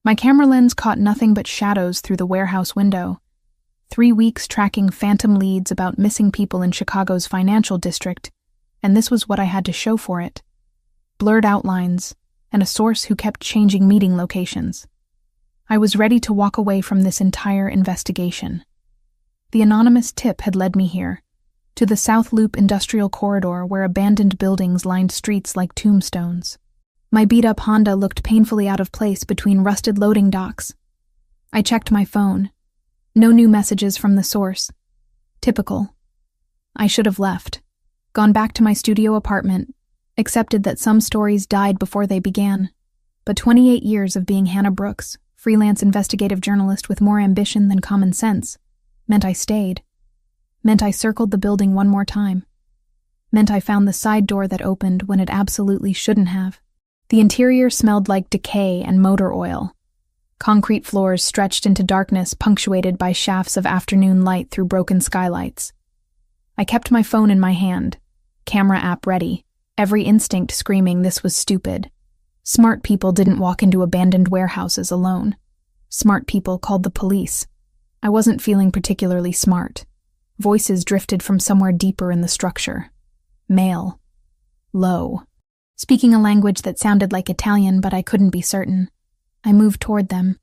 My camera lens caught nothing but shadows through the warehouse window. 3 weeks tracking phantom leads about missing people in Chicago's financial district, and this was what I had to show for it. Blurred outlines, and a source who kept changing meeting locations. I was ready to walk away from this entire investigation. The anonymous tip had led me here, to the South Loop Industrial Corridor where abandoned buildings lined streets like tombstones. My beat-up Honda looked painfully out of place between rusted loading docks. I checked my phone. No new messages from the source. Typical. I should have left, gone back to my studio apartment, accepted that some stories died before they began. But 28 years of being Hannah Brooks, freelance investigative journalist with more ambition than common sense, meant I stayed. Meant I circled the building one more time. Meant I found the side door that opened when it absolutely shouldn't have. The interior smelled like decay and motor oil. Concrete floors stretched into darkness punctuated by shafts of afternoon light through broken skylights. I kept my phone in my hand, camera app ready, every instinct screaming this was stupid. Smart people didn't walk into abandoned warehouses alone. Smart people called the police. I wasn't feeling particularly smart. Voices drifted from somewhere deeper in the structure. Male. Low. Speaking a language that sounded like Italian, but I couldn't be certain. I moved toward them,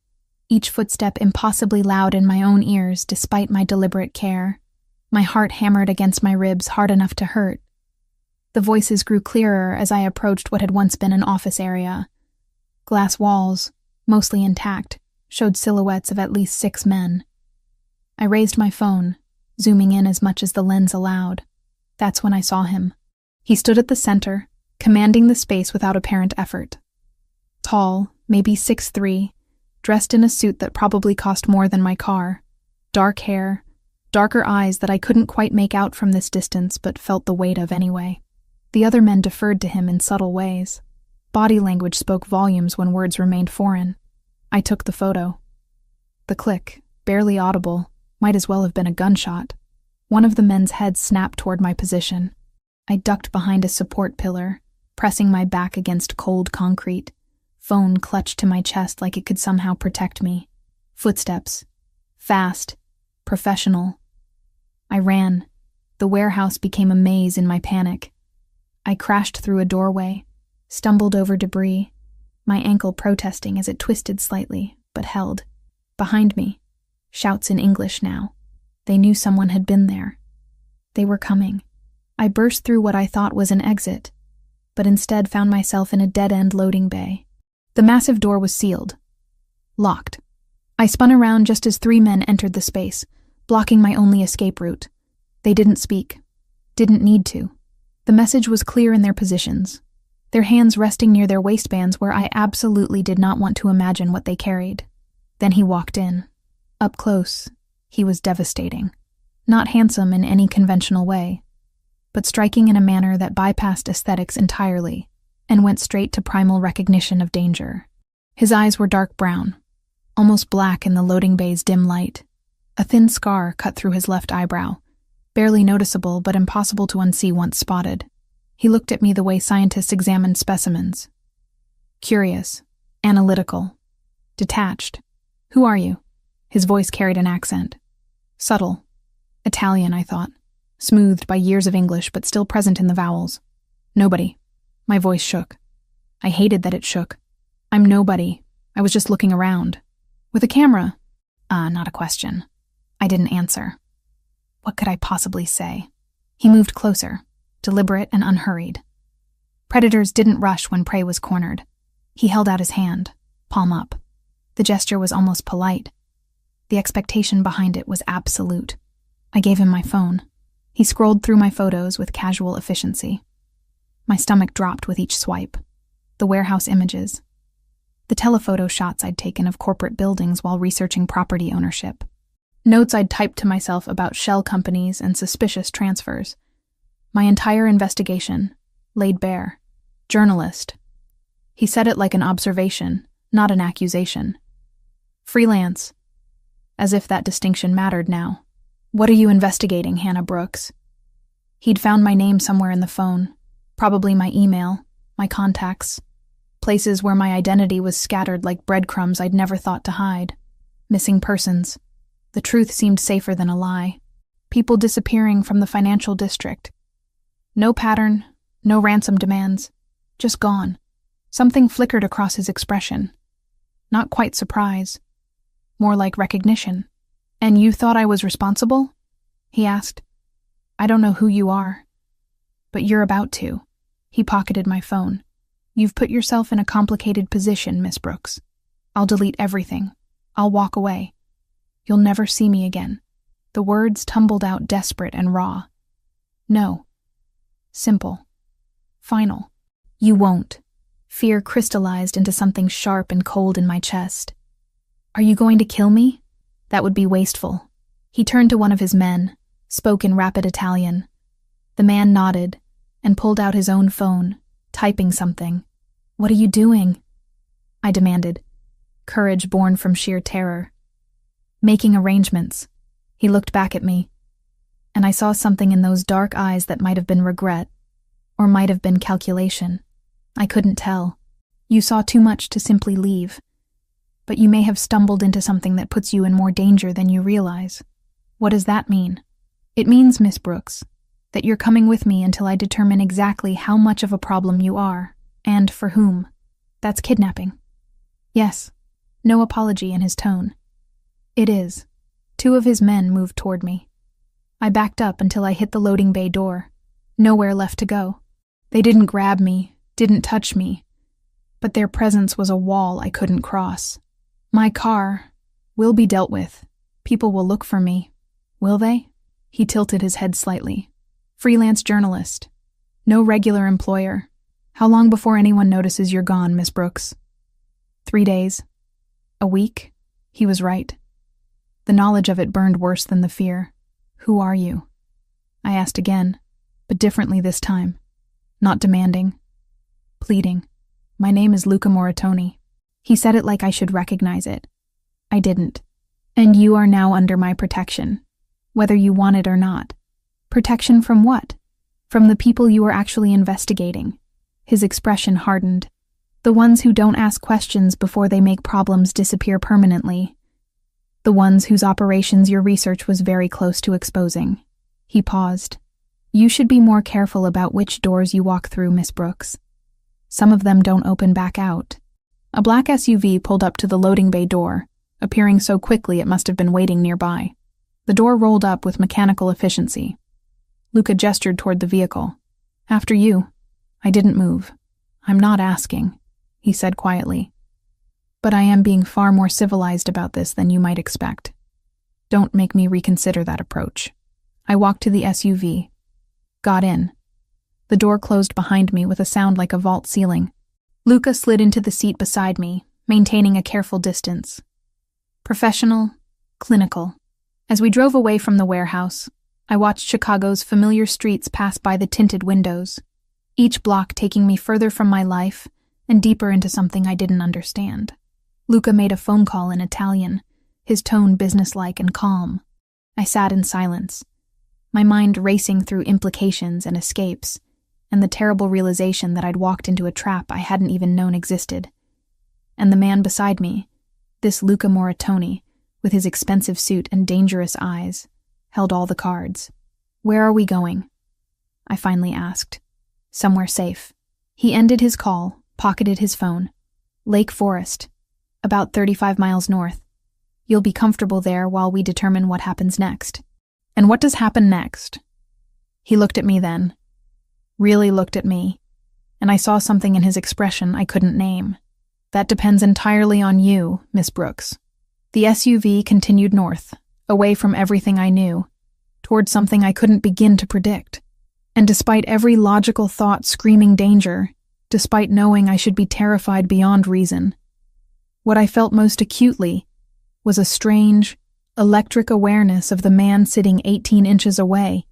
each footstep impossibly loud in my own ears despite my deliberate care. My heart hammered against my ribs hard enough to hurt. The voices grew clearer as I approached what had once been an office area. Glass walls, mostly intact, showed silhouettes of at least 6 men. I raised my phone, zooming in as much as the lens allowed. That's when I saw him. He stood at the center, commanding the space without apparent effort. Tall, maybe 6'3", dressed in a suit that probably cost more than my car. Dark hair, darker eyes that I couldn't quite make out from this distance but felt the weight of anyway. The other men deferred to him in subtle ways. Body language spoke volumes when words remained foreign. I took the photo. The click, barely audible, might as well have been a gunshot. One of the men's heads snapped toward my position. I ducked behind a support pillar, pressing my back against cold concrete. Phone clutched to my chest like it could somehow protect me. Footsteps. Fast. Professional. I ran. The warehouse became a maze in my panic. I crashed through a doorway, stumbled over debris, my ankle protesting as it twisted slightly, but held. Behind me. Shouts in English now. They knew someone had been there. They were coming. I burst through what I thought was an exit, but instead found myself in a dead-end loading bay. The massive door was sealed. Locked. I spun around just as 3 men entered the space, blocking my only escape route. They didn't speak. Didn't need to. The message was clear in their positions, their hands resting near their waistbands where I absolutely did not want to imagine what they carried. Then he walked in. Up close, he was devastating. Not handsome in any conventional way, but striking in a manner that bypassed aesthetics entirely and went straight to primal recognition of danger. His eyes were dark brown, almost black in the loading bay's dim light. A thin scar cut through his left eyebrow, barely noticeable but impossible to unsee once spotted. He looked at me the way scientists examine specimens. Curious, analytical, detached. "Who are you?" His voice carried an accent. Subtle. Italian, I thought. Smoothed by years of English but still present in the vowels. "Nobody." My voice shook. I hated that it shook. "I'm nobody. I was just looking around." "With a camera?" Not a question. I didn't answer. What could I possibly say? He moved closer, deliberate and unhurried. Predators didn't rush when prey was cornered. He held out his hand, palm up. The gesture was almost polite. The expectation behind it was absolute. I gave him my phone. He scrolled through my photos with casual efficiency. My stomach dropped with each swipe. The warehouse images. The telephoto shots I'd taken of corporate buildings while researching property ownership. Notes I'd typed to myself about shell companies and suspicious transfers. My entire investigation, laid bare. Journalist. He said it like an observation, not an accusation. Freelance. As if that distinction mattered now. "What are you investigating, Hannah Brooks?" He'd found my name somewhere in the phone, probably my email, my contacts. Places where my identity was scattered like breadcrumbs I'd never thought to hide. Missing persons. The truth seemed safer than a lie. People disappearing from the financial district. No pattern, no ransom demands. Just gone. Something flickered across his expression. Not quite surprise. More like recognition. "And you thought I was responsible?" he asked. "I don't know who you are. But you're about to." He pocketed my phone. "You've put yourself in a complicated position, Miss Brooks. I'll delete everything. I'll walk away. You'll never see me again." The words tumbled out desperate and raw. No. Simple. Final. "You won't." Fear crystallized into something sharp and cold in my chest. "Are you going to kill me? That would be wasteful." He turned to one of his men, spoke in rapid Italian. The man nodded and pulled out his own phone, typing something. "What are you doing?" I demanded, courage born from sheer terror. "Making arrangements." He looked back at me, and I saw something in those dark eyes that might have been regret, or might have been calculation. I couldn't tell. "You saw too much to simply leave. But you may have stumbled into something that puts you in more danger than you realize." "What does that mean?" "It means, Miss Brooks, that you're coming with me until I determine exactly how much of a problem you are, and for whom. That's kidnapping." "Yes." No apology in his tone. "It is." Two of his men moved toward me. I backed up until I hit the loading bay door. Nowhere left to go. They didn't grab me, didn't touch me, but their presence was a wall I couldn't cross. "My car will be dealt with. People will look for me. Will they?" He tilted his head slightly. "Freelance journalist. No regular employer. How long before anyone notices you're gone, Miss Brooks?" 3 days. A week? He was right. The knowledge of it burned worse than the fear. "Who are you?" I asked again, but differently this time. Not demanding. Pleading. "My name is Luca Moratoni." He said it like I should recognize it. I didn't. "And you are now under my protection, whether you want it or not." "Protection from what?" "From the people you are actually investigating." His expression hardened. "The ones who don't ask questions before they make problems disappear permanently. The ones whose operations your research was very close to exposing." He paused. "You should be more careful about which doors you walk through, Miss Brooks. Some of them don't open back out." A black SUV pulled up to the loading bay door, appearing so quickly it must have been waiting nearby. The door rolled up with mechanical efficiency. Luca gestured toward the vehicle. "After you." I didn't move. "I'm not asking," he said quietly. "But I am being far more civilized about this than you might expect. Don't make me reconsider that approach." I walked to the SUV. Got in. The door closed behind me with a sound like a vault ceiling. Luca slid into the seat beside me, maintaining a careful distance. Professional, clinical. As we drove away from the warehouse, I watched Chicago's familiar streets pass by the tinted windows, each block taking me further from my life and deeper into something I didn't understand. Luca made a phone call in Italian, his tone businesslike and calm. I sat in silence, my mind racing through implications and escapes, and the terrible realization that I'd walked into a trap I hadn't even known existed. And the man beside me, this Luca Moratoni, with his expensive suit and dangerous eyes, held all the cards. "Where are we going?" I finally asked. "Somewhere safe." He ended his call, pocketed his phone. "Lake Forest, about 35 miles north. You'll be comfortable there while we determine what happens next." "And what does happen next?" He looked at me then. Really looked at me, and I saw something in his expression I couldn't name. "That depends entirely on you, Miss Brooks." The SUV continued north, away from everything I knew, toward something I couldn't begin to predict. And despite every logical thought screaming danger, despite knowing I should be terrified beyond reason, what I felt most acutely was a strange, electric awareness of the man sitting 18 inches away.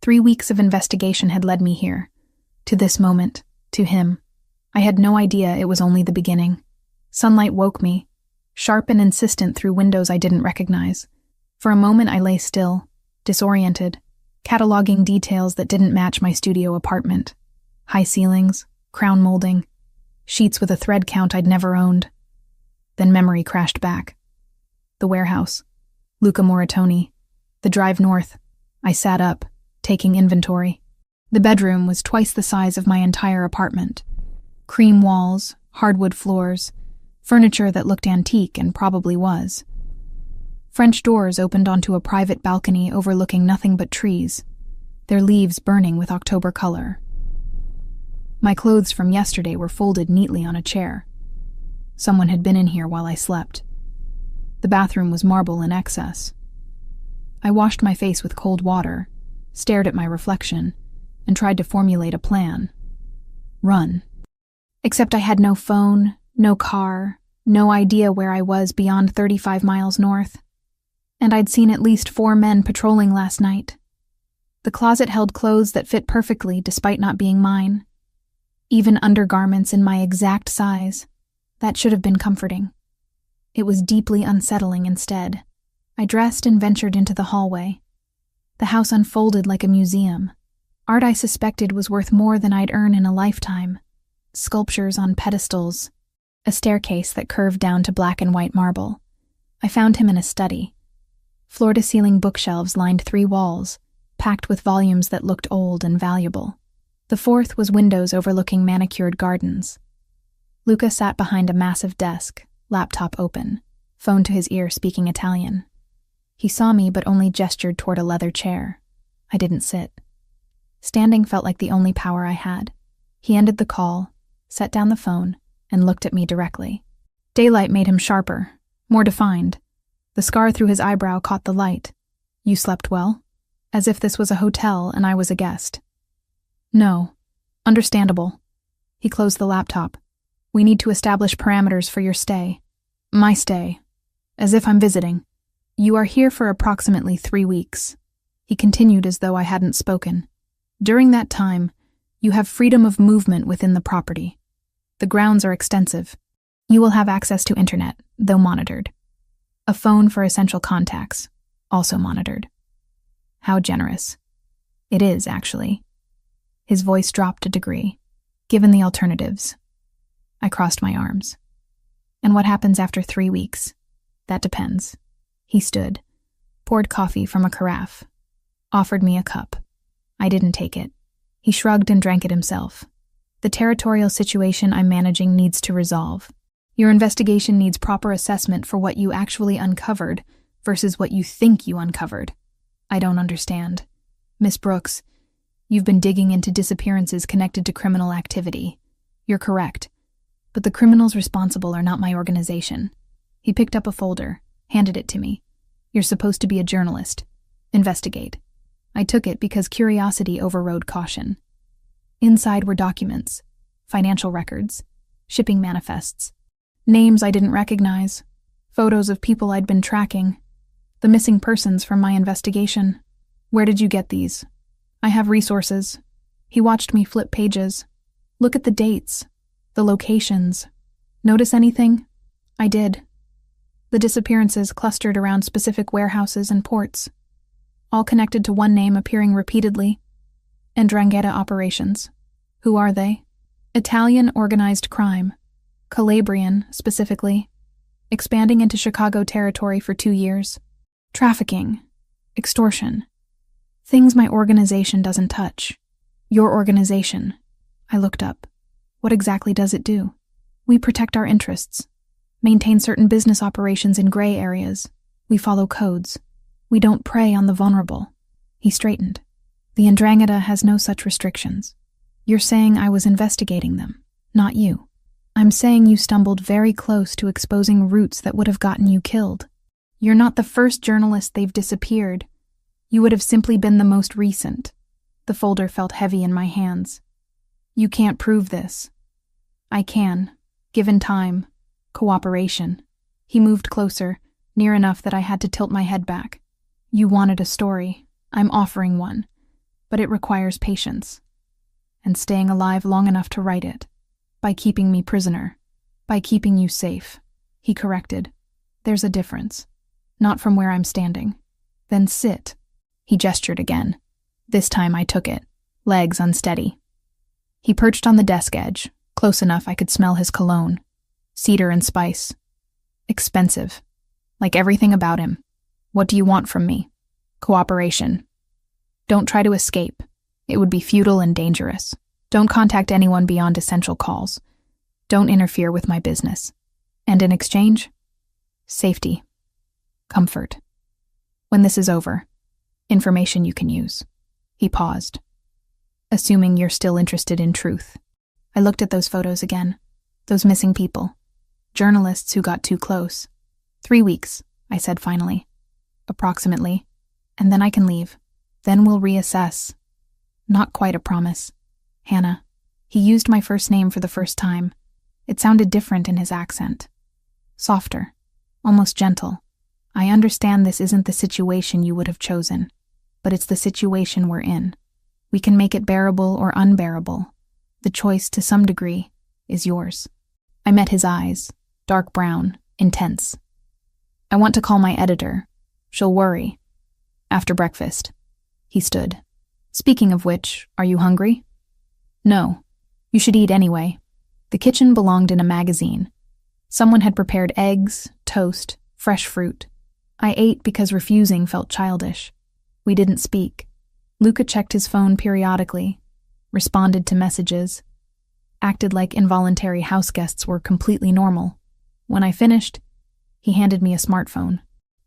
3 weeks of investigation had led me here, to this moment, to him. I had no idea it was only the beginning. Sunlight woke me, sharp and insistent through windows I didn't recognize. For a moment I lay still, disoriented, cataloging details that didn't match my studio apartment. High ceilings, crown molding, sheets with a thread count I'd never owned. Then memory crashed back. The warehouse, Luca Moritoni, the drive north. I sat up, taking inventory. The bedroom was twice the size of my entire apartment. Cream walls, hardwood floors, furniture that looked antique and probably was. French doors opened onto a private balcony overlooking nothing but trees, their leaves burning with October color. My clothes from yesterday were folded neatly on a chair. Someone had been in here while I slept. The bathroom was marble in excess. I washed my face with cold water, stared at my reflection, and tried to formulate a plan. Run. Except I had no phone, no car, no idea where I was beyond 35 miles north. And I'd seen at least 4 men patrolling last night. The closet held clothes that fit perfectly despite not being mine. Even undergarments in my exact size. That should have been comforting. It was deeply unsettling instead. I dressed and ventured into the hallway. The house unfolded like a museum. Art I suspected was worth more than I'd earn in a lifetime. Sculptures on pedestals. A staircase that curved down to black and white marble. I found him in a study. Floor-to-ceiling bookshelves lined 3 walls, packed with volumes that looked old and valuable. The 4th was windows overlooking manicured gardens. Luca sat behind a massive desk, laptop open, phone to his ear speaking Italian. He saw me but only gestured toward a leather chair. I didn't sit. Standing felt like the only power I had. He ended the call, set down the phone, and looked at me directly. Daylight made him sharper, more defined. The scar through his eyebrow caught the light. You slept well? As if this was a hotel and I was a guest. No. Understandable. He closed the laptop. We need to establish parameters for your stay. My stay. As if I'm visiting. You are here for approximately 3 weeks. He continued as though I hadn't spoken. During that time, you have freedom of movement within the property. The grounds are extensive. You will have access to internet, though monitored. A phone for essential contacts, also monitored. How generous. It is, actually. His voice dropped a degree. Given the alternatives. I crossed my arms. And what happens after 3 weeks? That depends. He stood, poured coffee from a carafe, offered me a cup. I didn't take it. He shrugged and drank it himself. The territorial situation I'm managing needs to resolve. Your investigation needs proper assessment for what you actually uncovered versus what you think you uncovered. I don't understand. Miss Brooks, you've been digging into disappearances connected to criminal activity. You're correct. But the criminals responsible are not my organization. He picked up a folder, handed it to me. You're supposed to be a journalist. Investigate. I took it because curiosity overrode caution. Inside were documents, financial records, shipping manifests, names I didn't recognize, photos of people I'd been tracking, the missing persons from my investigation. Where did you get these? I have resources. He watched me flip pages. Look at the dates, the locations. Notice anything? I did. The disappearances clustered around specific warehouses and ports, all connected to one name appearing repeatedly. 'Ndrangheta operations. Who are they? Italian organized crime. Calabrian, specifically. Expanding into Chicago territory for 2 years. Trafficking. Extortion. Things my organization doesn't touch. Your organization. I looked up. What exactly does it do? We protect our interests. Maintain certain business operations in gray areas. We follow codes. We don't prey on the vulnerable. He straightened. The 'Ndrangheta has no such restrictions. You're saying I was investigating them, not you. I'm saying you stumbled very close to exposing roots that would have gotten you killed. You're not the first journalist they've disappeared. You would have simply been the most recent. The folder felt heavy in my hands. You can't prove this. I can, given time, cooperation. He moved closer, near enough that I had to tilt my head back. You wanted a story. I'm offering one. But it requires patience. And staying alive long enough to write it. By keeping me prisoner. By keeping you safe. He corrected. There's a difference. Not from where I'm standing. Then sit. He gestured again. This time I took it. Legs unsteady. He perched on the desk edge, Close enough I could smell his cologne. Cedar and spice. Expensive. Like everything about him. What do you want from me? Cooperation. Don't try to escape. It would be futile and dangerous. Don't contact anyone beyond essential calls. Don't interfere with my business. And in exchange? Safety. Comfort. When this is over, information you can use. He paused. Assuming you're still interested in truth. I looked at those photos again. Those missing people. Journalists who got too close. 3 weeks, I said finally. Approximately. And then I can leave. Then we'll reassess. Not quite a promise. Hannah. He used my first name for the first time. It sounded different in his accent. Softer. Almost gentle. I understand this isn't the situation you would have chosen, but it's the situation we're in. We can make it bearable or unbearable. The choice, to some degree, is yours. I met his eyes, dark brown, intense. I want to call my editor. She'll worry. After breakfast. He stood. Speaking of which, are you hungry? No. You should eat anyway. The kitchen belonged in a magazine. Someone had prepared eggs, toast, fresh fruit. I ate because refusing felt childish. We didn't speak. Luca checked his phone periodically, responded to messages, acted like involuntary house guests were completely normal. When I finished, he handed me a smartphone.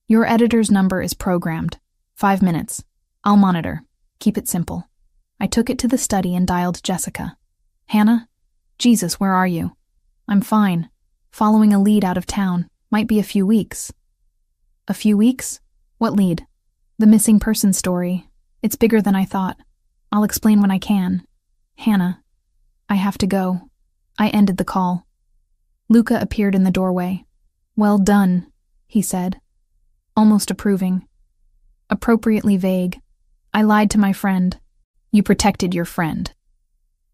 Your editor's number is programmed. 5 minutes. I'll monitor. Keep it simple. I took it to the study and dialed Jessica. Hannah? Jesus, where are you? I'm fine. Following a lead out of town. Might be a few weeks. A few weeks? What lead? The missing person story. It's bigger than I thought. I'll explain when I can. Hannah, I have to go. I ended the call. Luca appeared in the doorway. Well done, he said, almost approving. Appropriately vague. I lied to my friend. You protected your friend.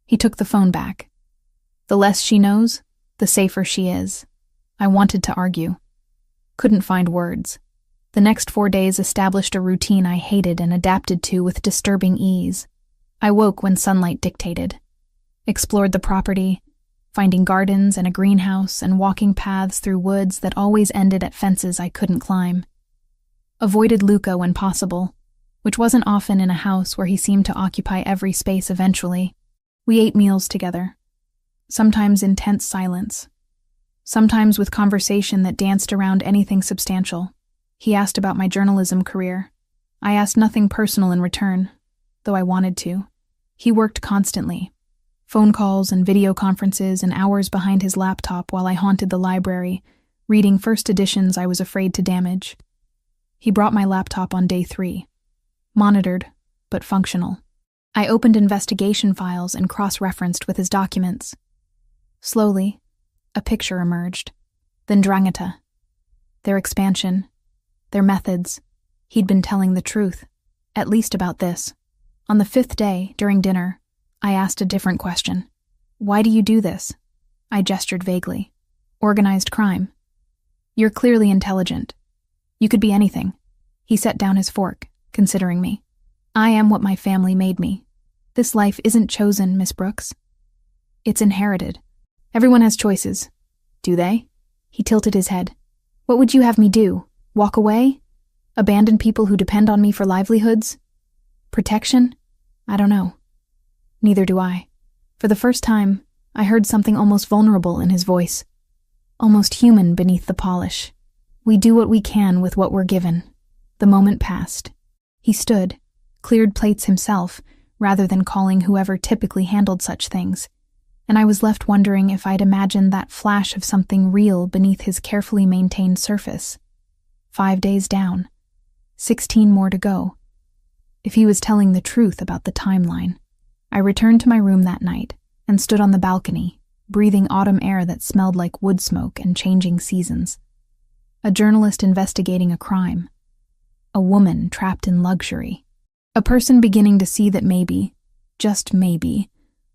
He took the phone back. The less she knows, the safer she is. I wanted to argue. Couldn't find words. The next 4 days established a routine I hated and adapted to with disturbing ease. I woke when sunlight dictated. Explored the property, finding gardens and a greenhouse and walking paths through woods that always ended at fences I couldn't climb. Avoided Luca when possible, which wasn't often in a house where he seemed to occupy every space eventually. We ate meals together, sometimes in tense silence, sometimes with conversation that danced around anything substantial. He asked about my journalism career. I asked nothing personal in return, though I wanted to. He worked constantly. Phone calls and video conferences and hours behind his laptop while I haunted the library, reading first editions I was afraid to damage. He brought my laptop on day 3. Monitored, but functional. I opened investigation files and cross-referenced with his documents. Slowly, a picture emerged. Then Drangheta. Their expansion. Their methods. He'd been telling the truth, at least about this. On the 5th day, during dinner, I asked a different question. Why do you do this? I gestured vaguely. Organized crime. You're clearly intelligent. You could be anything. He set down his fork, considering me. I am what my family made me. This life isn't chosen, Miss Brooks. It's inherited. Everyone has choices. Do they? He tilted his head. What would you have me do? Walk away? Abandon people who depend on me for livelihoods? Protection? I don't know. Neither do I. For the first time, I heard something almost vulnerable in his voice. Almost human beneath the polish. We do what we can with what we're given. The moment passed. He stood, cleared plates himself, rather than calling whoever typically handled such things, and I was left wondering if I'd imagined that flash of something real beneath his carefully maintained surface. 5 days down. 16 more to go. If he was telling the truth about the timeline. I returned to my room that night and stood on the balcony, breathing autumn air that smelled like wood smoke and changing seasons. A journalist investigating a crime. A woman trapped in luxury. A person beginning to see that maybe, just maybe,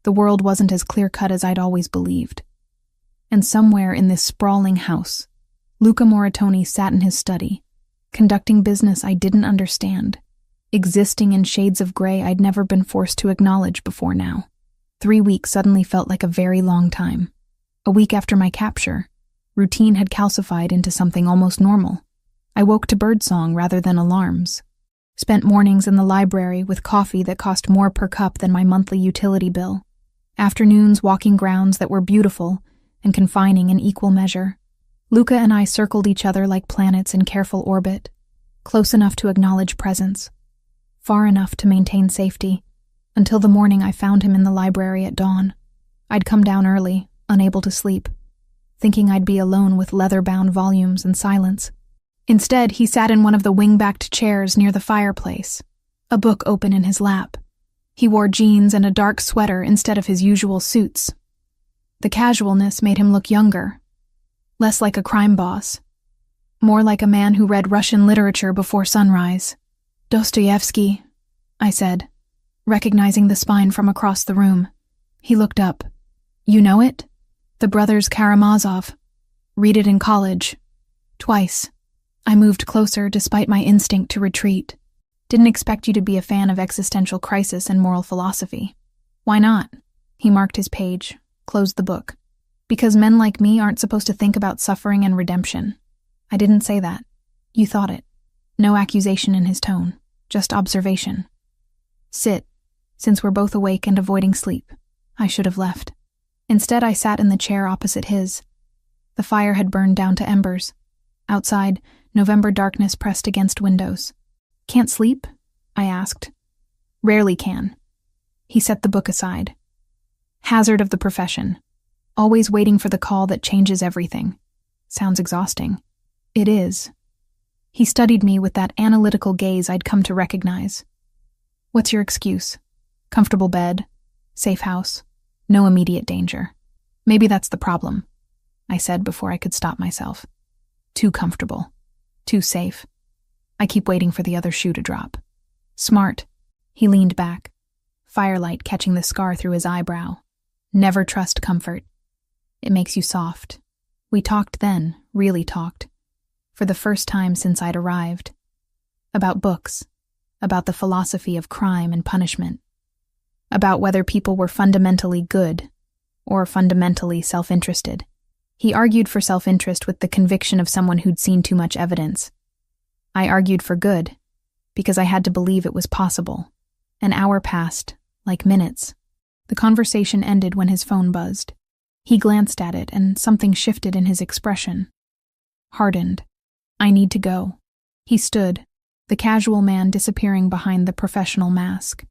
the world wasn't as clear-cut as I'd always believed. And somewhere in this sprawling house, Luca Moratoni sat in his study, conducting business I didn't understand, existing in shades of gray I'd never been forced to acknowledge before now. 3 weeks suddenly felt like a very long time. A week after my capture, routine had calcified into something almost normal. I woke to birdsong rather than alarms. Spent mornings in the library with coffee that cost more per cup than my monthly utility bill. Afternoons walking grounds that were beautiful and confining in equal measure. Luca and I circled each other like planets in careful orbit, close enough to acknowledge presence, far enough to maintain safety, until the morning I found him in the library at dawn. I'd come down early, unable to sleep, thinking I'd be alone with leather-bound volumes and silence. Instead, he sat in one of the wing-backed chairs near the fireplace, a book open in his lap. He wore jeans and a dark sweater instead of his usual suits. The casualness made him look younger, less like a crime boss, more like a man who read Russian literature before sunrise. "Dostoevsky," I said, recognizing the spine from across the room. He looked up. "You know it? The Brothers Karamazov. Read it in college. Twice." I moved closer despite my instinct to retreat. "Didn't expect you to be a fan of existential crisis and moral philosophy." "Why not?" He marked his page, closed the book. "Because men like me aren't supposed to think about suffering and redemption." "I didn't say that. You thought it." No accusation in his tone, just observation. "Sit, since we're both awake and avoiding sleep." I should have left. Instead, I sat in the chair opposite his. The fire had burned down to embers. Outside, November darkness pressed against windows. "Can't sleep?" I asked. "Rarely can." He set the book aside. "Hazard of the profession. Always waiting for the call that changes everything. Sounds exhausting." "It is." He studied me with that analytical gaze I'd come to recognize. "What's your excuse? Comfortable bed, safe house, no immediate danger." "Maybe that's the problem," I said before I could stop myself. "Too comfortable. Too safe. I keep waiting for the other shoe to drop." "Smart." He leaned back, firelight catching the scar through his eyebrow. "Never trust comfort. It makes you soft." We talked then, really talked, for the first time since I'd arrived. About books, about the philosophy of crime and punishment, about whether people were fundamentally good or fundamentally self-interested. He argued for self-interest with the conviction of someone who'd seen too much evidence. I argued for good, because I had to believe it was possible. An hour passed, like minutes. The conversation ended when his phone buzzed. He glanced at it, and something shifted in his expression. Hardened. "I need to go." He stood, the casual man disappearing behind the professional mask.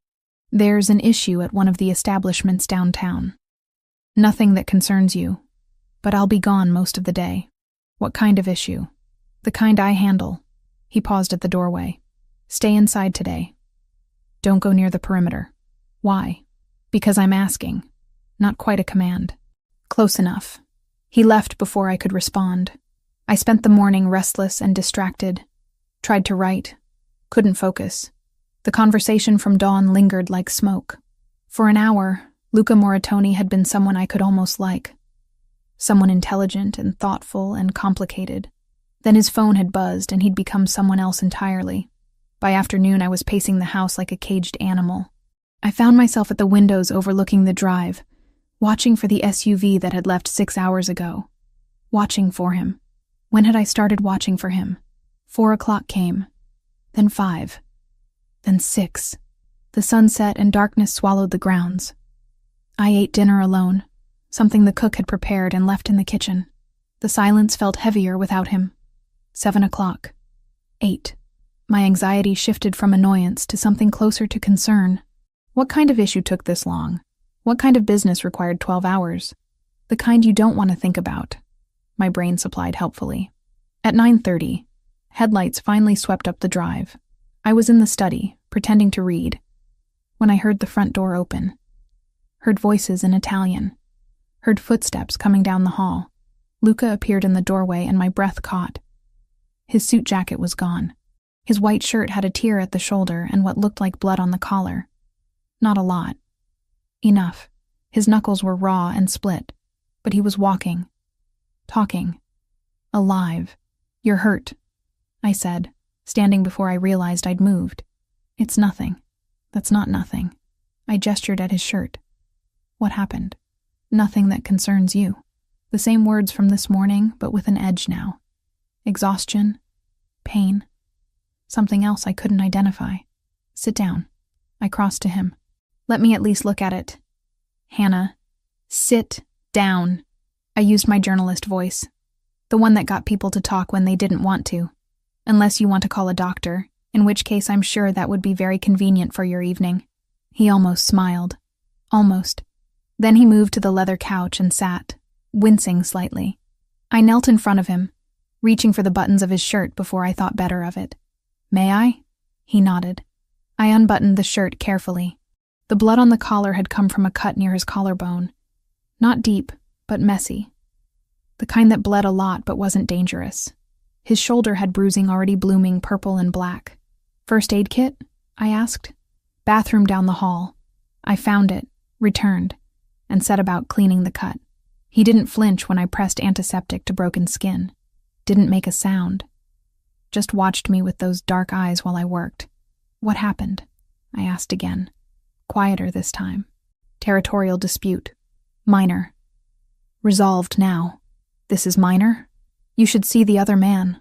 "There's an issue at one of the establishments downtown. Nothing that concerns you, but I'll be gone most of the day." "What kind of issue?" "The kind I handle." He paused at the doorway. "Stay inside today. Don't go near the perimeter." "Why?" "Because I'm asking. Not quite a command." "Close enough." He left before I could respond. I spent the morning restless and distracted. Tried to write. Couldn't focus. The conversation from dawn lingered like smoke. For an hour, Luca Moratoni had been someone I could almost like. Someone intelligent and thoughtful and complicated. Then his phone had buzzed and he'd become someone else entirely. By afternoon, I was pacing the house like a caged animal. I found myself at the windows overlooking the drive, watching for the SUV that had left 6 hours ago. Watching for him. When had I started watching for him? 4 o'clock came. Then 5. Then 6. The sun set and darkness swallowed the grounds. I ate dinner alone, something the cook had prepared and left in the kitchen. The silence felt heavier without him. 7 o'clock. 8. My anxiety shifted from annoyance to something closer to concern. What kind of issue took this long? What kind of business required 12 hours? The kind you don't want to think about. My brain supplied helpfully. At 9:30, headlights finally swept up the drive. I was in the study, pretending to read, when I heard the front door open. Heard voices in Italian. Heard footsteps coming down the hall. Luca appeared in the doorway and my breath caught. His suit jacket was gone. His white shirt had a tear at the shoulder and what looked like blood on the collar. Not a lot. Enough. His knuckles were raw and split, but he was walking. Talking. Alive. "You're hurt," I said, standing before I realized I'd moved. "It's nothing. That's not nothing." I gestured at his shirt. What happened? Nothing that concerns you. The same words from this morning, but with an edge now. Exhaustion. Pain. Something else I couldn't identify. Sit down. I crossed to him. Let me at least look at it. Hannah, sit down. I used my journalist voice. The one that got people to talk when they didn't want to. Unless you want to call a doctor, in which case I'm sure that would be very convenient for your evening. He almost smiled. Almost. Then he moved to the leather couch and sat, wincing slightly. I knelt in front of him, reaching for the buttons of his shirt before I thought better of it. May I? He nodded. I unbuttoned the shirt carefully. The blood on the collar had come from a cut near his collarbone. Not deep, but messy. The kind that bled a lot but wasn't dangerous. His shoulder had bruising already blooming purple and black. First aid kit? I asked. Bathroom down the hall. I found it, returned, and set about cleaning the cut. He didn't flinch when I pressed antiseptic to broken skin. Didn't make a sound. Just watched me with those dark eyes while I worked. What happened? I asked again. Quieter this time. Territorial dispute. Minor. Resolved now. This is minor? You should see the other man.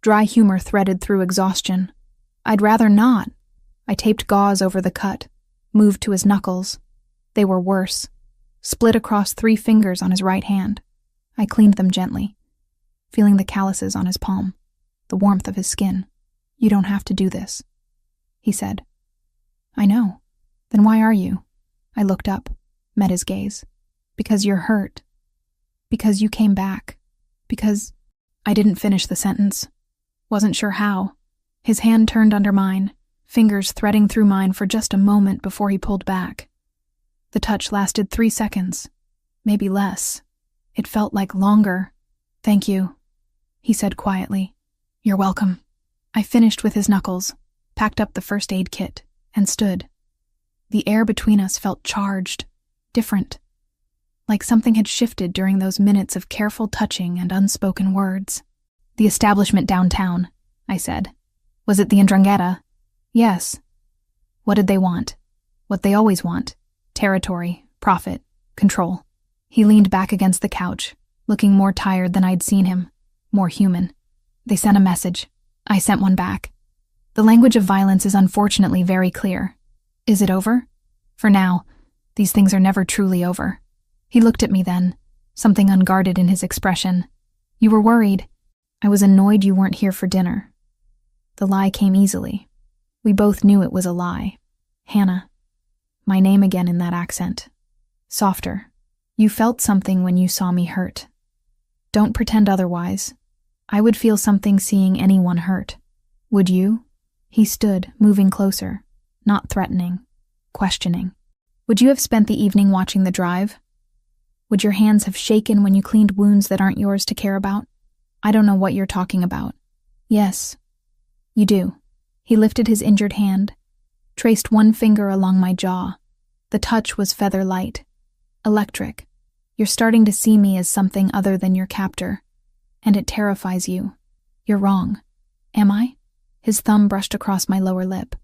Dry humor threaded through exhaustion. I'd rather not. I taped gauze over the cut, moved to his knuckles. They were worse. Split across 3 fingers on his right hand. I cleaned them gently, feeling the calluses on his palm, the warmth of his skin. You don't have to do this, he said. I know. Then why are you? I looked up, met his gaze. Because you're hurt. Because you came back. Because... I didn't finish the sentence. Wasn't sure how. His hand turned under mine, fingers threading through mine for just a moment before he pulled back. The touch lasted 3 seconds. Maybe less. It felt like longer. Thank you, he said quietly. You're welcome. I finished with his knuckles, packed up the first aid kit, and stood. The air between us felt charged, different. Like something had shifted during those minutes of careful touching and unspoken words. The establishment downtown, I said. Was it the Ndrangheta? Yes. What did they want? What they always want. Territory, profit, control. He leaned back against the couch, looking more tired than I'd seen him, more human. They sent a message. I sent one back. The language of violence is unfortunately very clear. Is it over? For now, these things are never truly over. He looked at me then, something unguarded in his expression. You were worried. I was annoyed you weren't here for dinner. The lie came easily. We both knew it was a lie. Hannah. My name again in that accent. Softer. You felt something when you saw me hurt. Don't pretend otherwise. I would feel something seeing anyone hurt. Would you? He stood, moving closer, not threatening, questioning. Would you have spent the evening watching the drive? Would your hands have shaken when you cleaned wounds that aren't yours to care about? I don't know what you're talking about. Yes, you do. He lifted his injured hand, traced one finger along my jaw. The touch was feather light, electric. You're starting to see me as something other than your captor, and it terrifies you. You're wrong. Am I? His thumb brushed across my lower lip.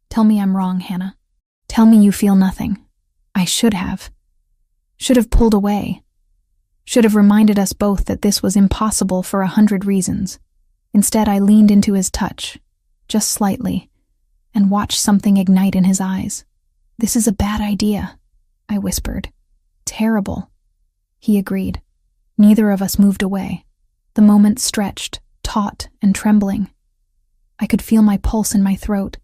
Tell me I'm wrong, Hannah. Tell me you feel nothing. I should have. Should have pulled away. Should have reminded us both that this was impossible for 100 reasons. Instead, I leaned into his touch, just slightly, and watched something ignite in his eyes. This is a bad idea, I whispered. Terrible. He agreed. Neither of us moved away. The moment stretched, taut and trembling. I could feel my pulse in my throat,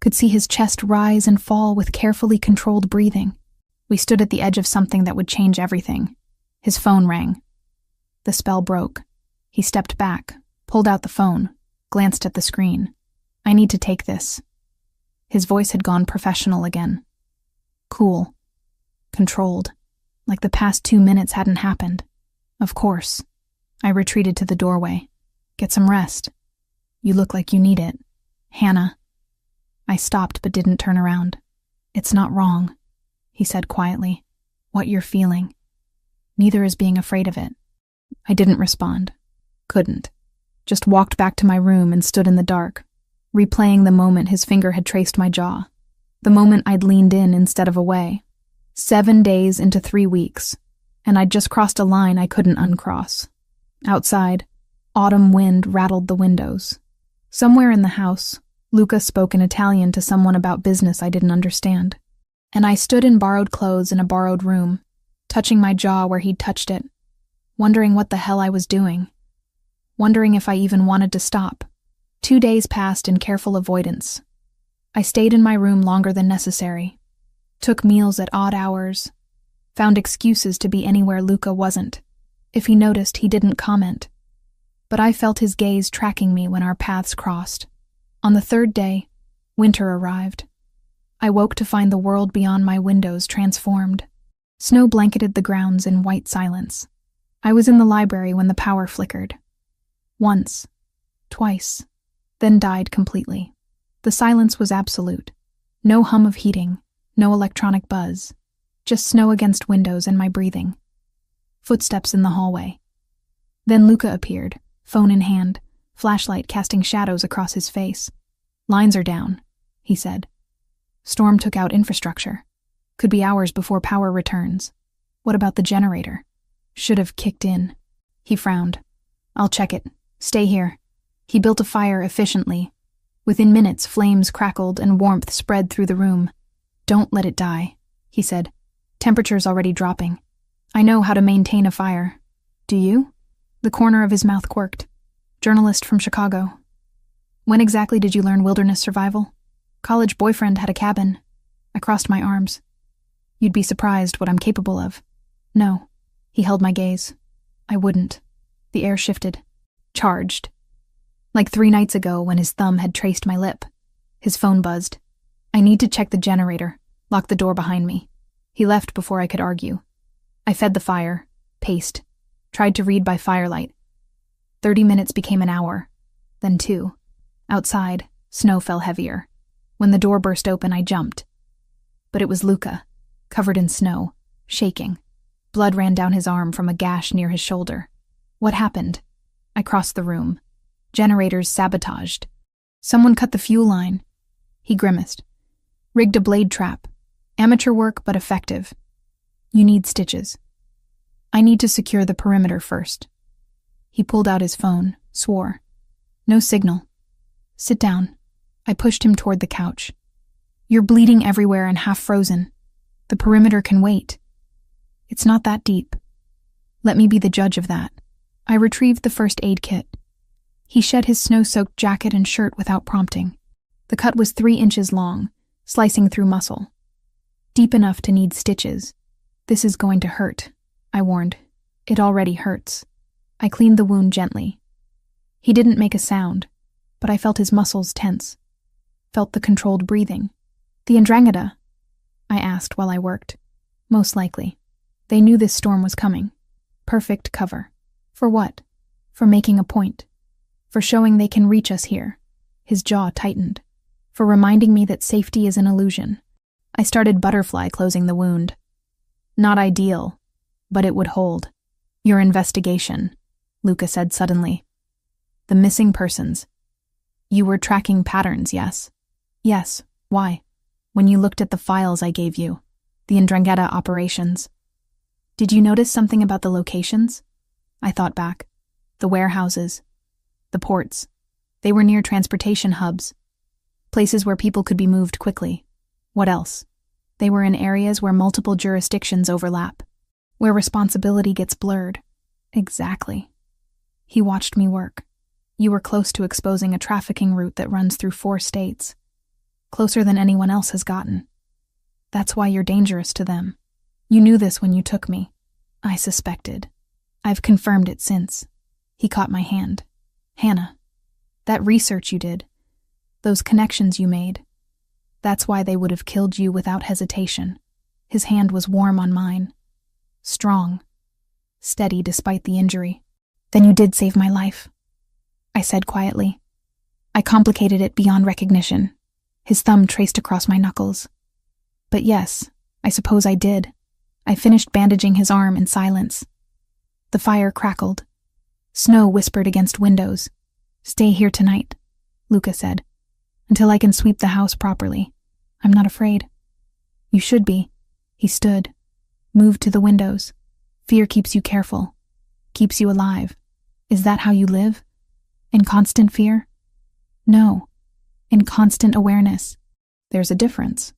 could see his chest rise and fall with carefully controlled breathing. We stood at the edge of something that would change everything. His phone rang. The spell broke. He stepped back, pulled out the phone, glanced at the screen. I need to take this. His voice had gone professional again. Cool. Controlled. Like the past 2 minutes hadn't happened. Of course. I retreated to the doorway. Get some rest. You look like you need it. Hannah. I stopped but didn't turn around. It's not wrong, he said quietly. What you're feeling. Neither is being afraid of it. I didn't respond. Couldn't. Just walked back to my room and stood in the dark, replaying the moment his finger had traced my jaw. The moment I'd leaned in instead of away. 7 days into 3 weeks, and I'd just crossed a line I couldn't uncross. Outside, autumn wind rattled the windows. Somewhere in the house, Luca spoke in Italian to someone about business I didn't understand. And I stood in borrowed clothes in a borrowed room, touching my jaw where he'd touched it, wondering what the hell I was doing, wondering if I even wanted to stop. 2 days passed in careful avoidance. I stayed in my room longer than necessary, took meals at odd hours, found excuses to be anywhere Luca wasn't. If he noticed, he didn't comment. But I felt his gaze tracking me when our paths crossed. On the 3rd day, winter arrived. I woke to find the world beyond my windows transformed. Snow blanketed the grounds in white silence. I was in the library when the power flickered. Once, twice, then died completely. The silence was absolute. No hum of heating, no electronic buzz, just snow against windows and my breathing. Footsteps in the hallway. Then Luca appeared, phone in hand, flashlight casting shadows across his face. "Lines are down," he said. "Storm took out infrastructure. Could be hours before power returns. What about the generator? Should have kicked in." He frowned. "I'll check it. Stay here." He built a fire efficiently. Within minutes, flames crackled and warmth spread through the room. "Don't let it die," he said. "Temperature's already dropping. I know how to maintain a fire." "Do you?" The corner of his mouth quirked. "Journalist from Chicago." "When exactly did you learn wilderness survival?" "College boyfriend had a cabin." I crossed my arms. "You'd be surprised what I'm capable of." "No." He held my gaze. "I wouldn't." The air shifted. Charged. Like 3 nights ago when his thumb had traced my lip. His phone buzzed. "I need to check the generator. Lock the door behind me." He left before I could argue. I fed the fire, paced, tried to read by firelight. 30 minutes became an hour, then 2. Outside, snow fell heavier. When the door burst open, I jumped. But it was Luca, covered in snow, shaking. Blood ran down his arm from a gash near his shoulder. "What happened?" I crossed the room. "Generators sabotaged. Someone cut the fuel line." He grimaced. "Rigged a blade trap. Amateur work, but effective. You need stitches. I need to secure the perimeter first." He pulled out his phone, swore. "No signal. Sit down." I pushed him toward the couch. "You're bleeding everywhere and half frozen. The perimeter can wait. It's not that deep. Let me be the judge of that." I retrieved the first aid kit. He shed his snow-soaked jacket and shirt without prompting. The cut was 3 inches long, slicing through muscle. Deep enough to need stitches. "This is going to hurt," I warned. "It already hurts." I cleaned the wound gently. He didn't make a sound, but I felt his muscles tense. Felt the controlled breathing. "The Ndrangheta?" I asked while I worked. "Most likely. They knew this storm was coming. Perfect cover. For what? For making a point. For showing they can reach us here." His jaw tightened. "For reminding me that safety is an illusion." I started butterfly closing the wound. "Not ideal, but it would hold." "Your investigation," Luca said suddenly. "The missing persons. You were tracking patterns, yes?" "Yes. Why?" "When you looked at the files I gave you, the Ndrangheta operations. Did you notice something about the locations?" I thought back. The warehouses. The ports. They were near transportation hubs. Places where people could be moved quickly. What else? They were in areas where multiple jurisdictions overlap. Where responsibility gets blurred. Exactly. He watched me work. You were close to exposing a trafficking route that runs through 4 states. Closer than anyone else has gotten. That's why you're dangerous to them. You knew this when you took me. I suspected. I've confirmed it since. He caught my hand. "Hannah, that research you did, those connections you made, that's why they would have killed you without hesitation." His hand was warm on mine. Strong. Steady despite the injury. "Then you did save my life," I said quietly. I complicated it beyond recognition. His thumb traced across my knuckles. "But yes, I suppose I did." I finished bandaging his arm in silence. The fire crackled. Snow whispered against windows. "Stay here tonight," Luca said, "until I can sweep the house properly. I'm not afraid." "You should be." He stood, moved to the windows. Fear keeps you careful, keeps you alive. Is that how you live? In constant fear? No, in constant awareness. There's a difference.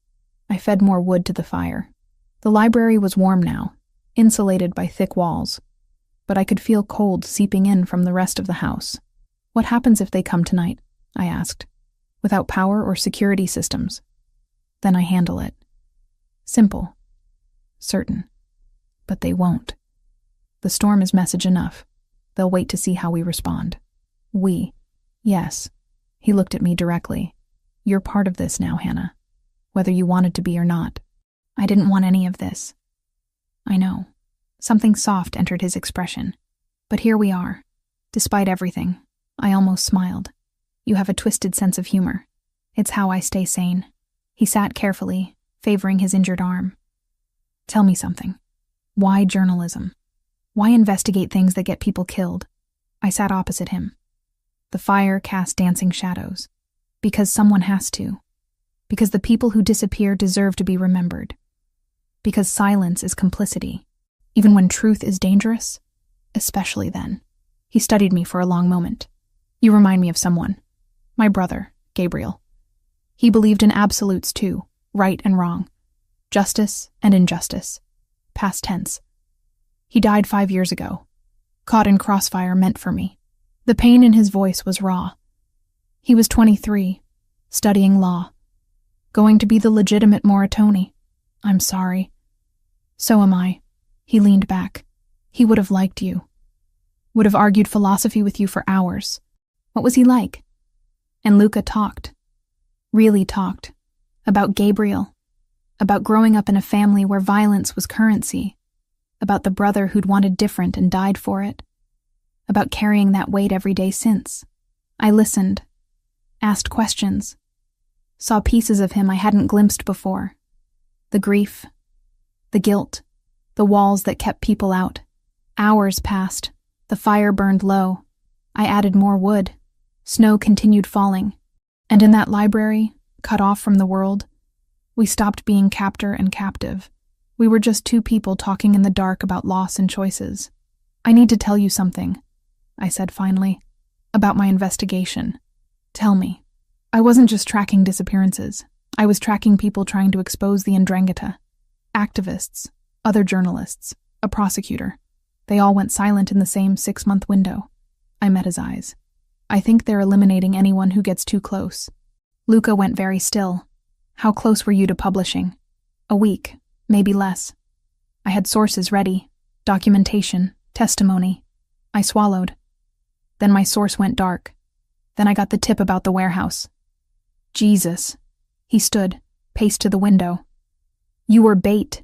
I fed more wood to the fire. The library was warm now, insulated by thick walls, but I could feel cold seeping in from the rest of the house. What happens if they come tonight? I asked. Without power or security systems. Then I handle it. Simple. Certain. But they won't. The storm is message enough. They'll wait to see how we respond. We. Yes. He looked at me directly. You're part of this now, Hannah. Whether you wanted to be or not. I didn't want any of this. I know. Something soft entered his expression. But here we are. Despite everything, I almost smiled. You have a twisted sense of humor. It's how I stay sane. He sat carefully, favoring his injured arm. Tell me something. Why journalism? Why investigate things that get people killed? I sat opposite him. The fire cast dancing shadows. Because someone has to. Because the people who disappear deserve to be remembered. Because silence is complicity. Even when truth is dangerous? Especially then. He studied me for a long moment. You remind me of someone. My brother, Gabriel. He believed in absolutes too, right and wrong. Justice and injustice. Past tense. He died 5 years ago. Caught in crossfire meant for me. The pain in his voice was raw. He was 23, studying law. Going to be the legitimate Moritoni. I'm sorry. So am I. He leaned back. He would have liked you. Would have argued philosophy with you for hours. What was he like? And Luca talked. Really talked. About Gabriel. About growing up in a family where violence was currency. About the brother who'd wanted different and died for it. About carrying that weight every day since. I listened. Asked questions. Saw pieces of him I hadn't glimpsed before. The grief. The guilt. The walls that kept people out. Hours passed. The fire burned low. I added more wood. Snow continued falling. And in that library, cut off from the world, we stopped being captor and captive. We were just two people talking in the dark about loss and choices. I need to tell you something, I said finally, about my investigation. Tell me. I wasn't just tracking disappearances. I was tracking people trying to expose the Ndrangheta. Activists, other journalists, a prosecutor. They all went silent in the same 6-month window. I met his eyes. I think they're eliminating anyone who gets too close. Luca went very still. How close were you to publishing? A week, maybe less. I had sources ready, documentation, testimony. I swallowed. Then my source went dark. Then I got the tip about the warehouse. Jesus. He stood, paced to the window. You were bait.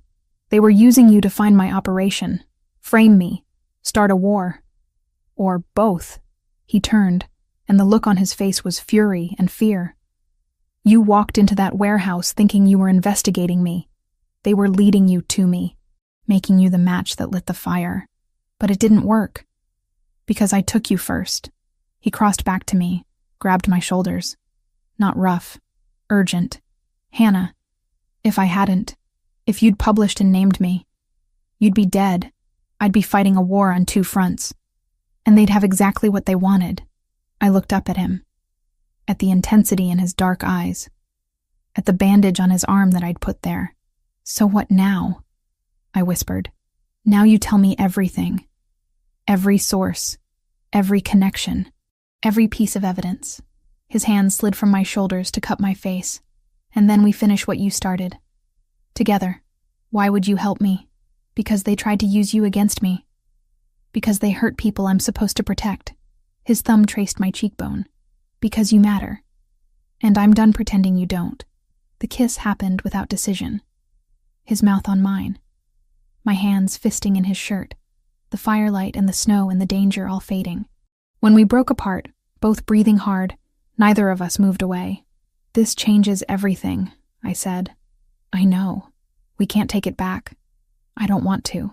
They were using you to find my operation, frame me, start a war. Or both. He turned, and the look on his face was fury and fear. You walked into that warehouse thinking you were investigating me. They were leading you to me, making you the match that lit the fire. But it didn't work. Because I took you first. He crossed back to me, grabbed my shoulders. Not rough. Urgent. Hannah, if I hadn't, if you'd published and named me, you'd be dead. I'd be fighting a war on 2 fronts. And they'd have exactly what they wanted. I looked up at him. At the intensity in his dark eyes. At the bandage on his arm that I'd put there. So what now? I whispered. Now you tell me everything. Every source. Every connection. Every piece of evidence. His hand slid from my shoulders to cup my face. And then we finish what you started. Together. Why would you help me? Because they tried to use you against me. Because they hurt people I'm supposed to protect. His thumb traced my cheekbone. Because you matter. And I'm done pretending you don't. The kiss happened without decision. His mouth on mine. My hands fisting in his shirt. The firelight and the snow and the danger all fading. When we broke apart, both breathing hard, neither of us moved away. This changes everything, I said. I know. We can't take it back. I don't want to.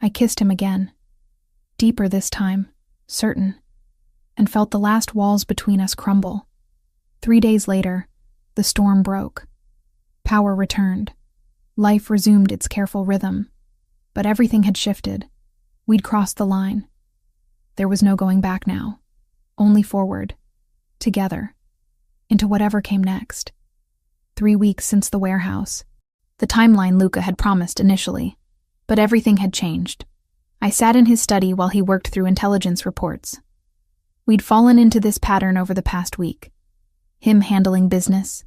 I kissed him again. Deeper this time, certain. And felt the last walls between us crumble. 3 days later, the storm broke. Power returned. Life resumed its careful rhythm, but everything had shifted. We'd crossed the line. There was no going back now, only forward, together, into whatever came next. 3 weeks since the warehouse, the timeline Luca had promised initially, but everything had changed. I sat in his study while he worked through intelligence reports. We'd fallen into this pattern over the past week. Him handling business,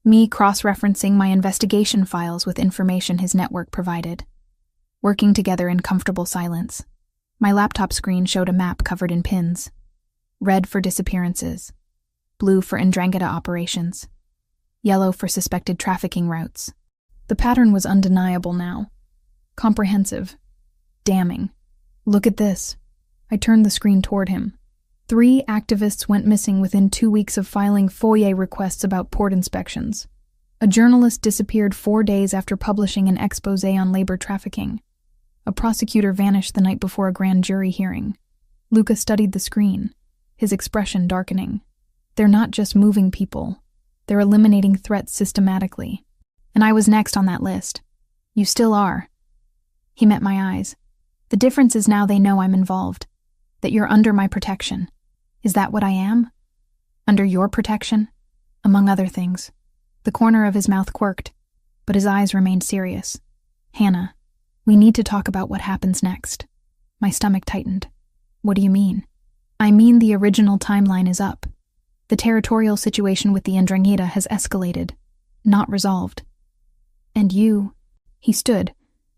me cross-referencing my investigation files with information his network provided, working together in comfortable silence. My laptop screen showed a map covered in pins. Red for disappearances, blue for Ndrangheta operations, yellow for suspected trafficking routes. The pattern was undeniable now. Comprehensive. Damning. Look at this. I turned the screen toward him. 3 activists went missing within 2 weeks of filing FOIA requests about port inspections. A journalist disappeared 4 days after publishing an expose on labor trafficking. A prosecutor vanished the night before a grand jury hearing. Luca studied the screen, his expression darkening. They're not just moving people. They're eliminating threats systematically. And I was next on that list. You still are. He met my eyes. The difference is now they know I'm involved, that you're under my protection. Is that what I am? Under your protection? Among other things. The corner of his mouth quirked, but his eyes remained serious. Hannah, we need to talk about what happens next. My stomach tightened. What do you mean? I mean the original timeline is up. The territorial situation with the Ndrangheta has escalated, not resolved. And you, he stood,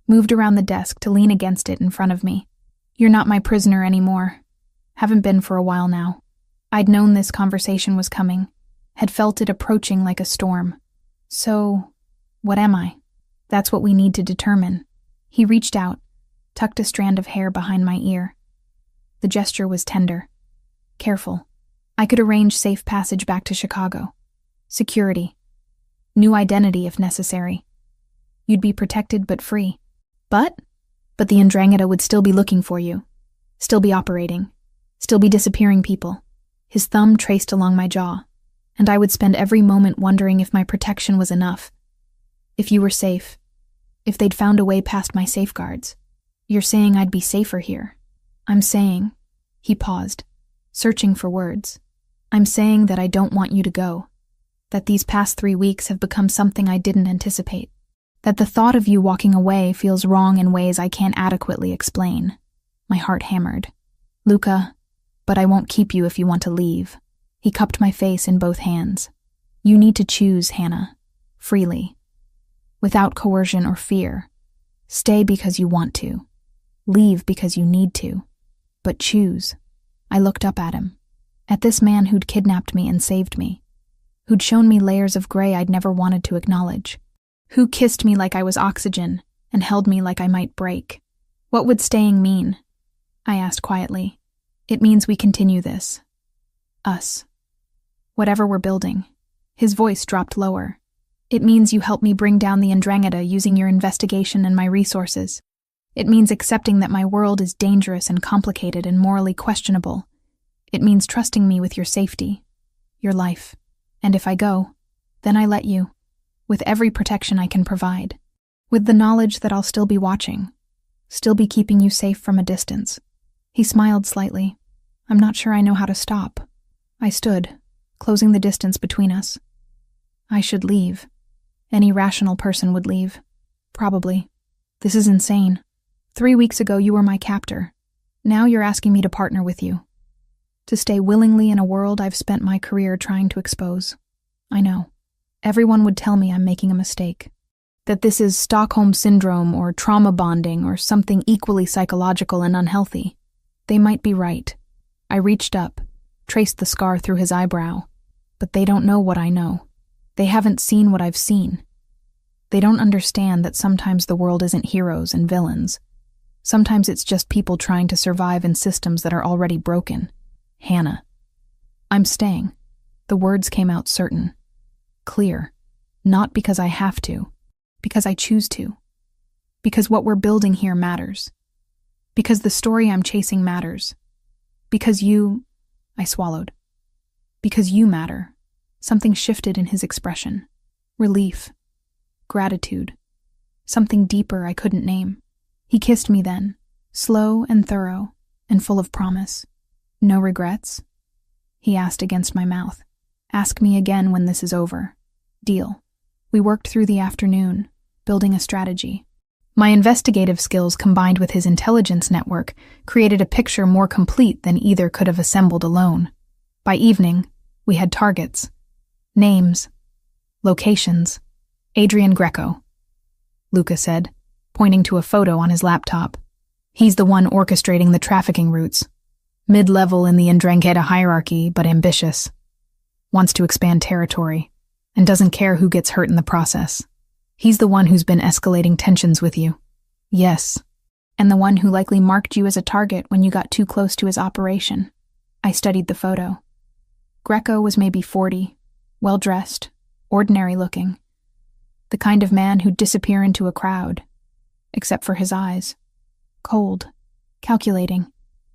moved around the desk to lean against it in front of me. You're not my prisoner anymore. Haven't been for a while now. I'd known this conversation was coming, had felt it approaching like a storm. So, what am I? That's what we need to determine. He reached out, tucked a strand of hair behind my ear. The gesture was tender, careful. I could arrange safe passage back to Chicago. Security. New identity if necessary. You'd be protected but free. But the Ndrangheta would still be looking for you. Still be operating. Still be disappearing people. His thumb traced along my jaw, and I would spend every moment wondering if my protection was enough. If you were safe. If they'd found a way past my safeguards. You're saying I'd be safer here. I'm saying, he paused, searching for words. I'm saying that I don't want you to go. That these past 3 weeks have become something I didn't anticipate. That the thought of you walking away feels wrong in ways I can't adequately explain. My heart hammered. Luca, but I won't keep you if you want to leave. He cupped my face in both hands. You need to choose, Hannah. Freely. Without coercion or fear. Stay because you want to. Leave because you need to. But choose. I looked up at him. At this man who'd kidnapped me and saved me. Who'd shown me layers of gray I'd never wanted to acknowledge. Who kissed me like I was oxygen and held me like I might break. What would staying mean? I asked quietly. It means we continue this. Us. Whatever we're building. His voice dropped lower. It means you help me bring down the Ndrangheta using your investigation and my resources. It means accepting that my world is dangerous and complicated and morally questionable. It means trusting me with your safety, your life. And if I go, then I let you, with every protection I can provide, with the knowledge that I'll still be watching, still be keeping you safe from a distance. He smiled slightly. I'm not sure I know how to stop. I stood, closing the distance between us. I should leave. Any rational person would leave. Probably. This is insane. 3 weeks ago you were my captor. Now you're asking me to partner with you. To stay willingly in a world I've spent my career trying to expose. I know. Everyone would tell me I'm making a mistake. That this is Stockholm Syndrome or trauma bonding or something equally psychological and unhealthy. They might be right. I reached up, traced the scar through his eyebrow. But they don't know what I know. They haven't seen what I've seen. They don't understand that sometimes the world isn't heroes and villains. Sometimes it's just people trying to survive in systems that are already broken. Hannah. I'm staying. The words came out certain. Clear. Not because I have to. Because I choose to. Because what we're building here matters. Because the story I'm chasing matters. Because you... I swallowed. Because you matter. Something shifted in his expression. Relief. Gratitude. something deeper I couldn't name. He kissed me then, slow and thorough, and full of promise. "No regrets?" he asked against my mouth. "Ask me again when this is over. Deal." We worked through the afternoon, building a strategy. My investigative skills combined with his intelligence network created a picture more complete than either could have assembled alone. By evening, we had targets, names, locations. "Adrian Greco," Luca said, pointing to a photo on his laptop. "He's the one orchestrating the trafficking routes. Mid-level in the Ndrangheta hierarchy, but ambitious. Wants to expand territory, and doesn't care who gets hurt in the process. He's the one who's been escalating tensions with you." "Yes." "And the one who likely marked you as a target when you got too close to his operation." I studied the photo. Greco was maybe 40, well-dressed, ordinary-looking. The kind of man who'd disappear into a crowd, except for his eyes. Cold, calculating.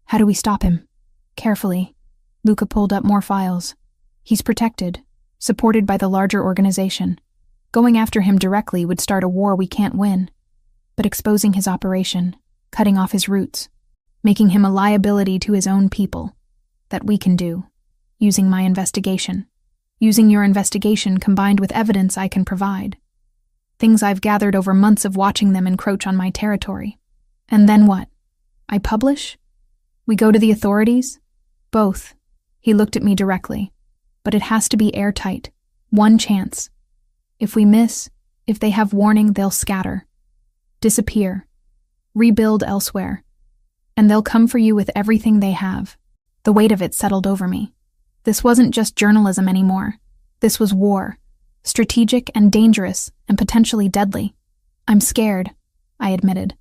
"How do we stop him?" Carefully, Luca pulled up more files. "He's protected, supported by the larger organization. Going after him directly would start a war we can't win. But exposing his operation, cutting off his roots, making him a liability to his own people, that we can do, using my investigation. Using your investigation combined with evidence I can provide. Things I've gathered over months of watching them encroach on my territory. And then what? I publish? We go to the authorities? Both." He looked at me directly. "But it has to be airtight. One chance. If we miss, if they have warning, they'll scatter. Disappear. Rebuild elsewhere. And they'll come for you with everything they have." The weight of it settled over me. This wasn't just journalism anymore. This was war. Strategic and dangerous and potentially deadly. "I'm scared," I admitted.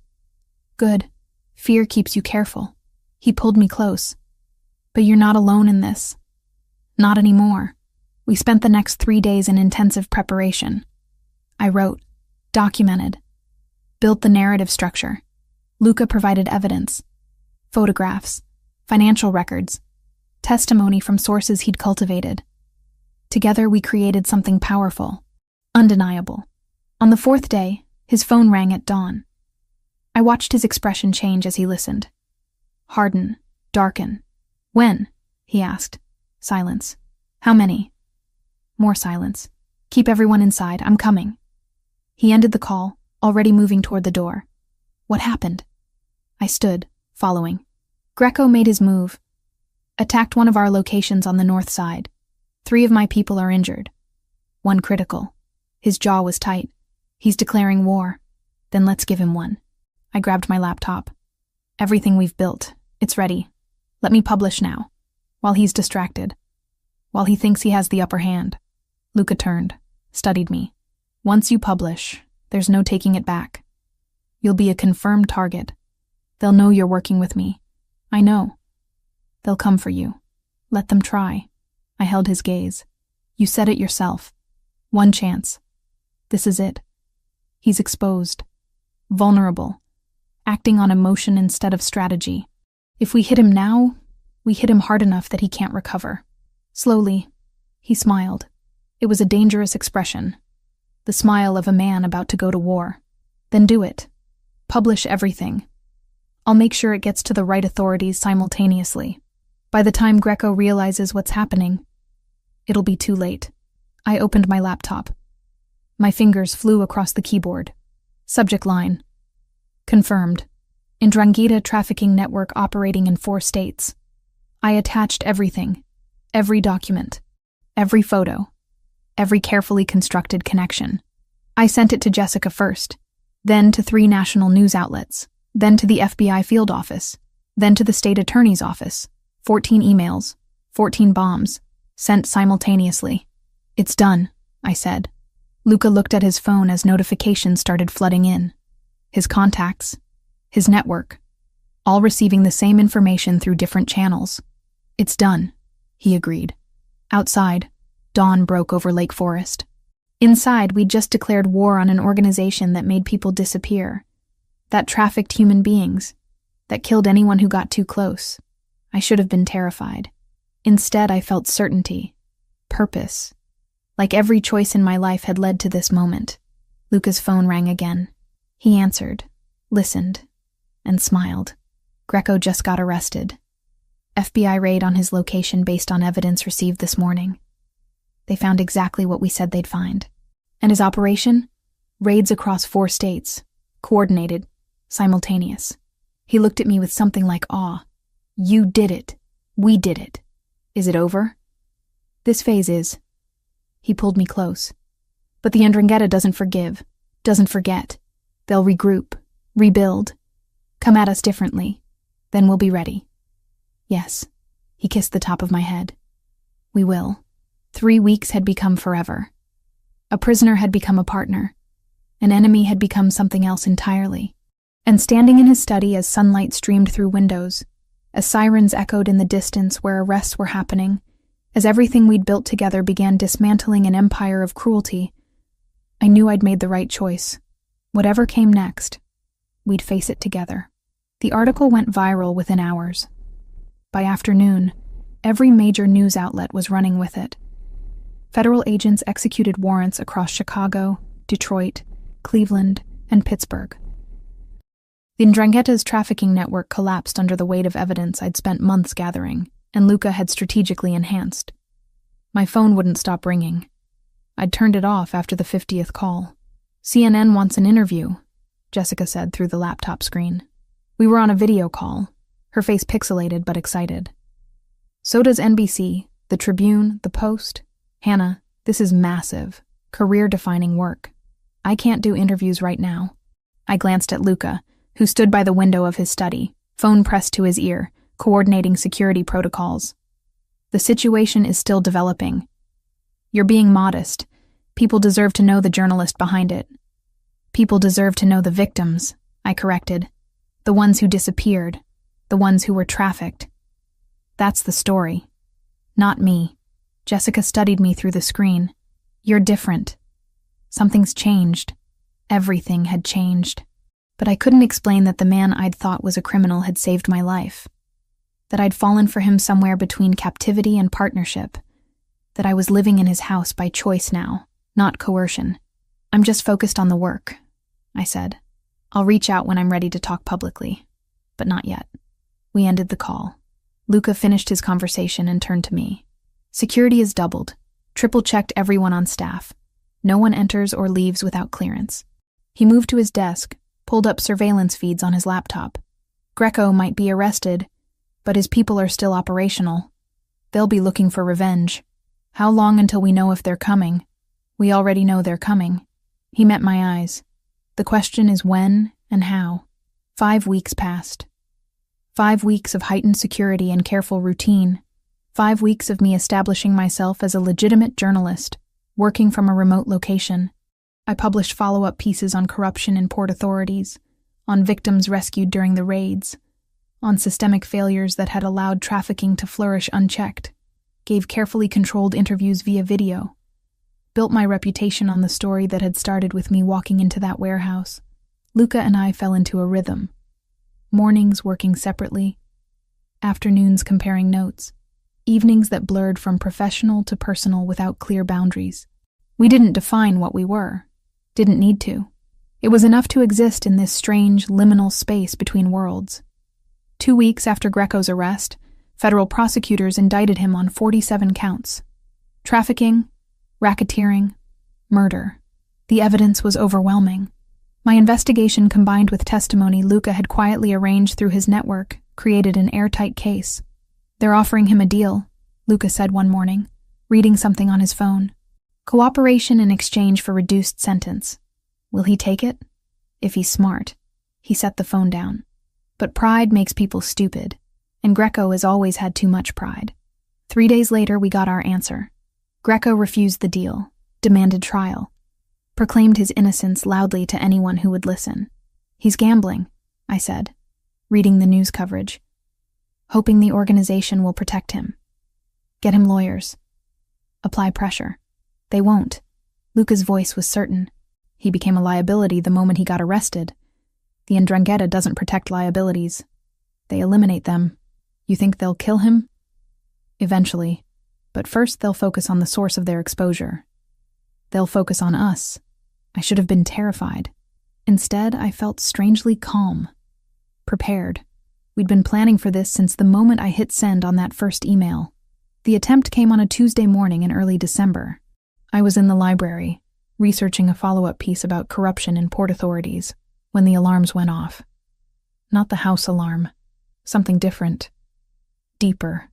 "Good. Fear keeps you careful." He pulled me close. "But you're not alone in this. Not anymore." We spent the next 3 days in intensive preparation. I wrote, documented, built the narrative structure. Luca provided evidence, photographs, financial records, testimony from sources he'd cultivated. Together we created something powerful, undeniable. On the 4th day, his phone rang at dawn. I watched his expression change as he listened. Harden, darken. "When?" he asked. Silence. "How many?" More silence. "Keep everyone inside. I'm coming." He ended the call, already moving toward the door. What happened? I stood, following. Greco made his move. Attacked one of our locations on the north side. 3 of my people are injured. 1 critical. His jaw was tight. He's declaring war. Then let's give him one. I grabbed my laptop. "Everything we've built. It's ready. Let me publish now." While he's distracted. While he thinks he has the upper hand. Luca turned, studied me. "Once you publish, there's no taking it back. You'll be a confirmed target. They'll know you're working with me. I know. They'll come for you. Let them try." I held his gaze. "You said it yourself. One chance. This is it." He's exposed. Vulnerable. Acting on emotion instead of strategy. If we hit him now, we hit him hard enough that he can't recover. Slowly, he smiled. It was a dangerous expression. The smile of a man about to go to war. "Then do it. Publish everything. I'll make sure it gets to the right authorities simultaneously. By the time Greco realizes what's happening, it'll be too late." I opened my laptop. My fingers flew across the keyboard. Subject line. Confirmed. Ndrangheta trafficking network operating in 4 states. I attached everything. Every document. Every photo. Every carefully constructed connection. I sent it to Jessica first, then to 3 national news outlets, then to the FBI field office, then to the state attorney's office. 14 emails, 14 bombs, sent simultaneously. "It's done," I said. Luca looked at his phone as notifications started flooding in. His contacts, his network, all receiving the same information through different channels. "It's done," he agreed. Outside, dawn broke over Lake Forest. Inside, we'd just declared war on an organization that made people disappear, that trafficked human beings, that killed anyone who got too close. I should have been terrified. Instead, I felt certainty, purpose, like every choice in my life had led to this moment. Luca's phone rang again. He answered, listened, and smiled. Greco just got arrested. FBI raid on his location based on evidence received this morning. They found exactly what we said they'd find. And his operation? Raids across 4 states. Coordinated. Simultaneous. He looked at me with something like awe. You did it. We did it. Is it over? This phase is. He pulled me close. But the Ndrangheta doesn't forgive, doesn't forget. They'll regroup, rebuild, come at us differently. Then we'll be ready. Yes. He kissed the top of my head. We will. 3 weeks had become forever. A prisoner had become a partner. An enemy had become something else entirely. And standing in his study as sunlight streamed through windows, as sirens echoed in the distance where arrests were happening, as everything we'd built together began dismantling an empire of cruelty, I knew I'd made the right choice. Whatever came next, we'd face it together. The article went viral within hours. By afternoon, every major news outlet was running with it. Federal agents executed warrants across Chicago, Detroit, Cleveland, and Pittsburgh. The Ndrangheta's trafficking network collapsed under the weight of evidence I'd spent months gathering, and Luca had strategically enhanced. My phone wouldn't stop ringing. I'd turned it off after the 50th call. CNN wants an interview, Jessica said through the laptop screen. We were on a video call, her face pixelated but excited. So does NBC, the Tribune, the Post. Hannah, this is massive, career-defining work. I can't do interviews right now. I glanced at Luca, who stood by the window of his study, phone pressed to his ear, coordinating security protocols. The situation is still developing. You're being modest. People deserve to know the journalist behind it. People deserve to know the victims, I corrected. The ones who disappeared. The ones who were trafficked. That's the story. Not me. Jessica studied me through the screen. You're different. Something's changed. Everything had changed. But I couldn't explain that the man I'd thought was a criminal had saved my life. That I'd fallen for him somewhere between captivity and partnership. That I was living in his house by choice now, not coercion. I'm just focused on the work, I said. I'll reach out when I'm ready to talk publicly. But not yet. We ended the call. Luca finished his conversation and turned to me. Security is doubled. Triple-checked everyone on staff. No one enters or leaves without clearance. He moved to his desk, pulled up surveillance feeds on his laptop. Greco might be arrested, but his people are still operational. They'll be looking for revenge. How long until we know if they're coming? We already know they're coming. He met my eyes. The question is when and how. 5 weeks passed. 5 weeks of heightened security and careful routine. 5 weeks of me establishing myself as a legitimate journalist, working from a remote location. I published follow-up pieces on corruption in port authorities, on victims rescued during the raids, on systemic failures that had allowed trafficking to flourish unchecked, gave carefully controlled interviews via video, built my reputation on the story that had started with me walking into that warehouse. Luca and I fell into a rhythm. Mornings working separately, afternoons comparing notes, evenings that blurred from professional to personal without clear boundaries. We didn't define what we were. Didn't need to. It was enough to exist in this strange, liminal space between worlds. 2 weeks after Greco's arrest, federal prosecutors indicted him on 47 counts. Trafficking, racketeering, murder. The evidence was overwhelming. My investigation combined with testimony Luca had quietly arranged through his network created an airtight case. They're offering him a deal, Luca said one morning, reading something on his phone. Cooperation in exchange for reduced sentence. Will he take it? If he's smart. He set the phone down. But pride makes people stupid, and Greco has always had too much pride. 3 days later, we got our answer. Greco refused the deal, demanded trial, proclaimed his innocence loudly to anyone who would listen. He's gambling, I said, reading the news coverage, hoping the organization will protect him. Get him lawyers. Apply pressure. They won't. Luca's voice was certain. He became a liability the moment he got arrested. The Ndrangheta doesn't protect liabilities. They eliminate them. You think they'll kill him? Eventually. But first they'll focus on the source of their exposure. They'll focus on us. I should have been terrified. Instead, I felt strangely calm, prepared. We'd been planning for this since the moment I hit send on that first email. The attempt came on a Tuesday morning in early December. I was in the library, researching a follow-up piece about corruption in port authorities, when the alarms went off. Not the house alarm. Something different. Deeper.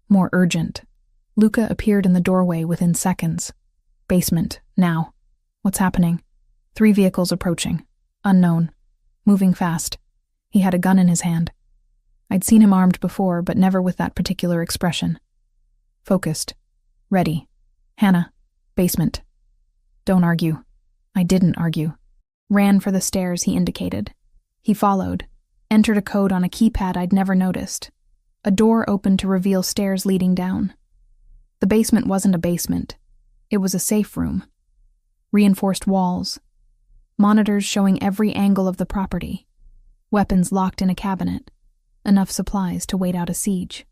More urgent. Luca appeared in the doorway within seconds. Basement, now. What's happening? 3 vehicles approaching. Unknown. Moving fast. He had a gun in his hand. I'd seen him armed before, but never with that particular expression. Focused. Ready. Hannah. Basement. Don't argue. I didn't argue. Ran for the stairs he indicated. He followed. Entered a code on a keypad I'd never noticed. A door opened to reveal stairs leading down. The basement wasn't a basement. It was a safe room. Reinforced walls. Monitors showing every angle of the property. Weapons locked in a cabinet. Enough supplies to wait out a siege.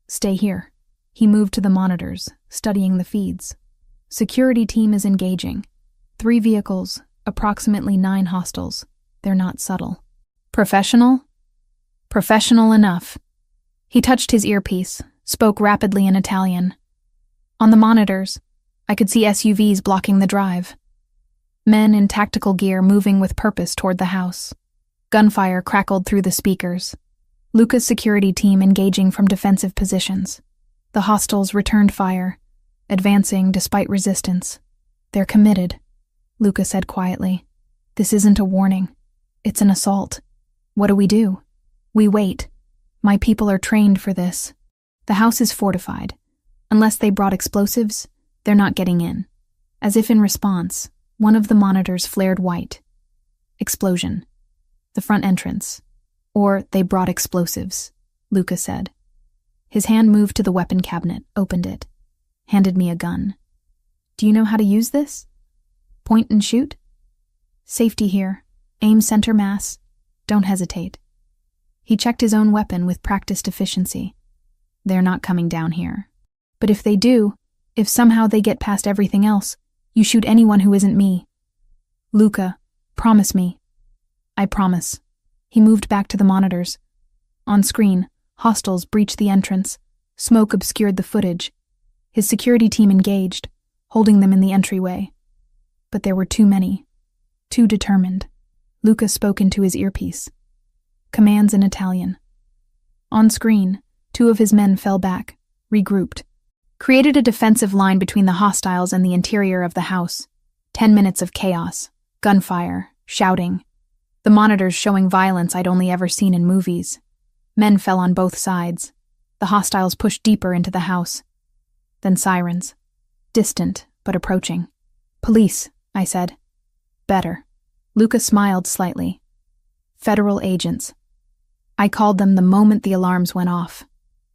Stay here. He moved to the monitors, studying the feeds. Security team is engaging. 3 vehicles, approximately 9 hostiles. They're not subtle. Professional? Professional enough. He touched his earpiece, spoke rapidly in Italian. On the monitors, I could see SUVs blocking the drive. Men in tactical gear moving with purpose toward the house. Gunfire crackled through the speakers. Luca's security team engaging from defensive positions. The hostiles returned fire, advancing despite resistance. They're committed, Luca said quietly. This isn't a warning. It's an assault. What do? We wait. My people are trained for this. The house is fortified. Unless they brought explosives, they're not getting in. As if in response, one of the monitors flared white. Explosion. The front entrance. Or they brought explosives, Luca said. His hand moved to the weapon cabinet, opened it. Handed me a gun. Do you know how to use this? Point and shoot? Safety here. Aim center mass. Don't hesitate. He checked his own weapon with practiced efficiency. They're not coming down here. But if they do, if somehow they get past everything else, you shoot anyone who isn't me. Luca, promise me. I promise. He moved back to the monitors. On screen, hostiles breached the entrance. Smoke obscured the footage. His security team engaged, holding them in the entryway. But there were too many. Too determined. Luca spoke into his earpiece. Commands in Italian. On screen, 2 of his men fell back, regrouped. Created a defensive line between the hostiles and the interior of the house. 10 minutes of chaos. Gunfire. Shouting. The monitors showing violence I'd only ever seen in movies. Men fell on both sides. The hostiles pushed deeper into the house. Then sirens. Distant, but approaching. Police, I said. Better. Luca smiled slightly. Federal agents. I called them the moment the alarms went off.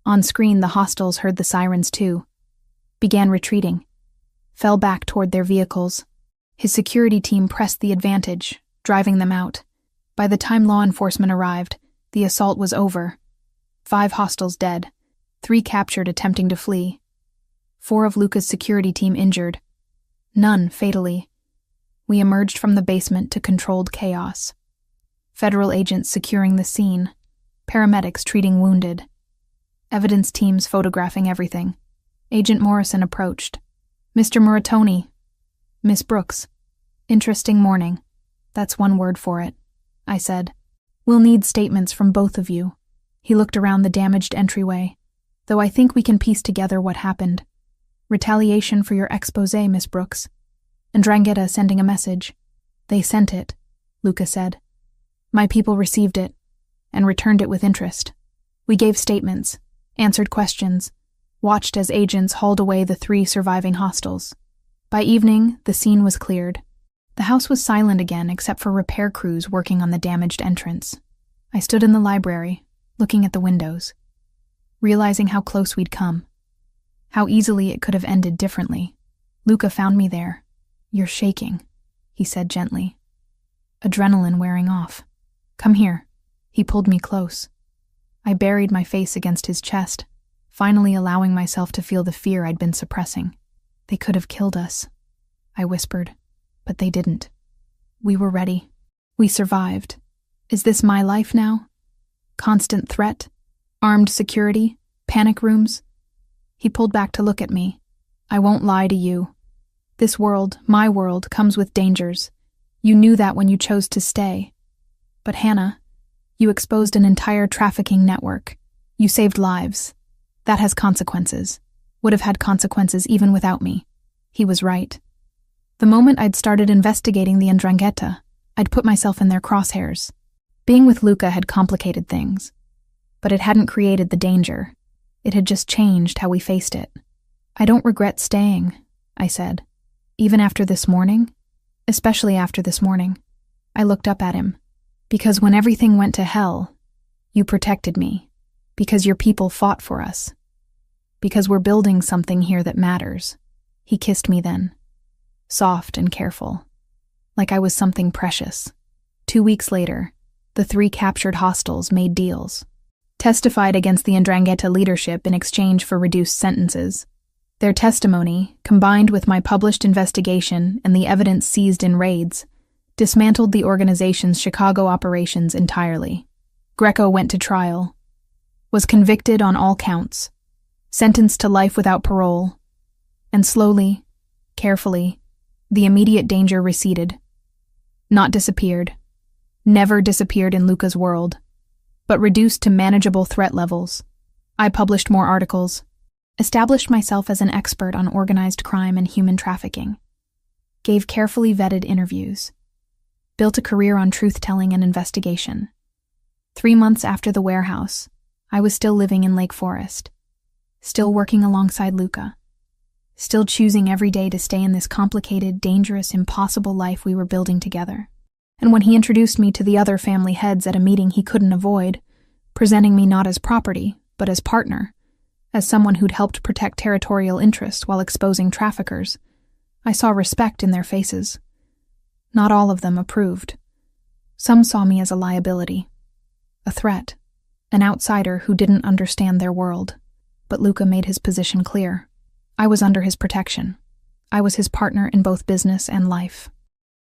On screen, the hostiles heard the sirens too. Began retreating. Fell back toward their vehicles. His security team pressed the advantage, driving them out. By the time law enforcement arrived, the assault was over. 5 hostiles dead. 3 captured attempting to flee. 4 of Luca's security team injured. None fatally. We emerged from the basement to controlled chaos. Federal agents securing the scene. Paramedics treating wounded. Evidence teams photographing everything. Agent Morrison approached. Mr. Muratoni. Miss Brooks. Interesting morning. That's one word for it, I said. We'll need statements from both of you. He looked around the damaged entryway. Though I think we can piece together what happened. Retaliation for your exposé, Miss Brooks. And Drangheta sending a message. They sent it, Luca said. My people received it, and returned it with interest. We gave statements, answered questions, watched as agents hauled away the 3 surviving hostiles. By evening, the scene was cleared. The house was silent again except for repair crews working on the damaged entrance. I stood in the library, looking at the windows, realizing how close we'd come, how easily it could have ended differently. Luca found me there. You're shaking, he said gently. Adrenaline wearing off. Come here. He pulled me close. I buried my face against his chest, finally allowing myself to feel the fear I'd been suppressing. They could have killed us, I whispered, but they didn't. We were ready. We survived. Is this my life now? Constant threat? Armed security? Panic rooms? He pulled back to look at me. I won't lie to you. This world, my world, comes with dangers. You knew that when you chose to stay. But Hannah, you exposed an entire trafficking network. You saved lives. That has consequences. Would have had consequences even without me. He was right. The moment I'd started investigating the 'Ndrangheta, I'd put myself in their crosshairs. Being with Luca had complicated things. But it hadn't created the danger. It had just changed how we faced it. I don't regret staying, I said. Even after this morning? Especially after this morning. I looked up at him. Because when everything went to hell, you protected me. Because your people fought for us. Because we're building something here that matters. He kissed me then. Soft and careful. Like I was something precious. 2 weeks later, the 3 captured hostiles made deals. Testified against the 'Ndrangheta leadership in exchange for reduced sentences. Their testimony, combined with my published investigation and the evidence seized in raids, dismantled the organization's Chicago operations entirely. Greco went to trial, was convicted on all counts, sentenced to life without parole, and slowly, carefully, the immediate danger receded. Not disappeared. Never disappeared in Luca's world, but reduced to manageable threat levels. I published more articles, established myself as an expert on organized crime and human trafficking, gave carefully vetted interviews, built a career on truth-telling and investigation. 3 months after the warehouse, I was still living in Lake Forest, still working alongside Luca, still choosing every day to stay in this complicated, dangerous, impossible life we were building together. And when he introduced me to the other family heads at a meeting he couldn't avoid, presenting me not as property, but as partner, as someone who'd helped protect territorial interests while exposing traffickers, I saw respect in their faces. Not all of them approved. Some saw me as a liability, a threat, an outsider who didn't understand their world. But Luca made his position clear. I was under his protection. I was his partner in both business and life.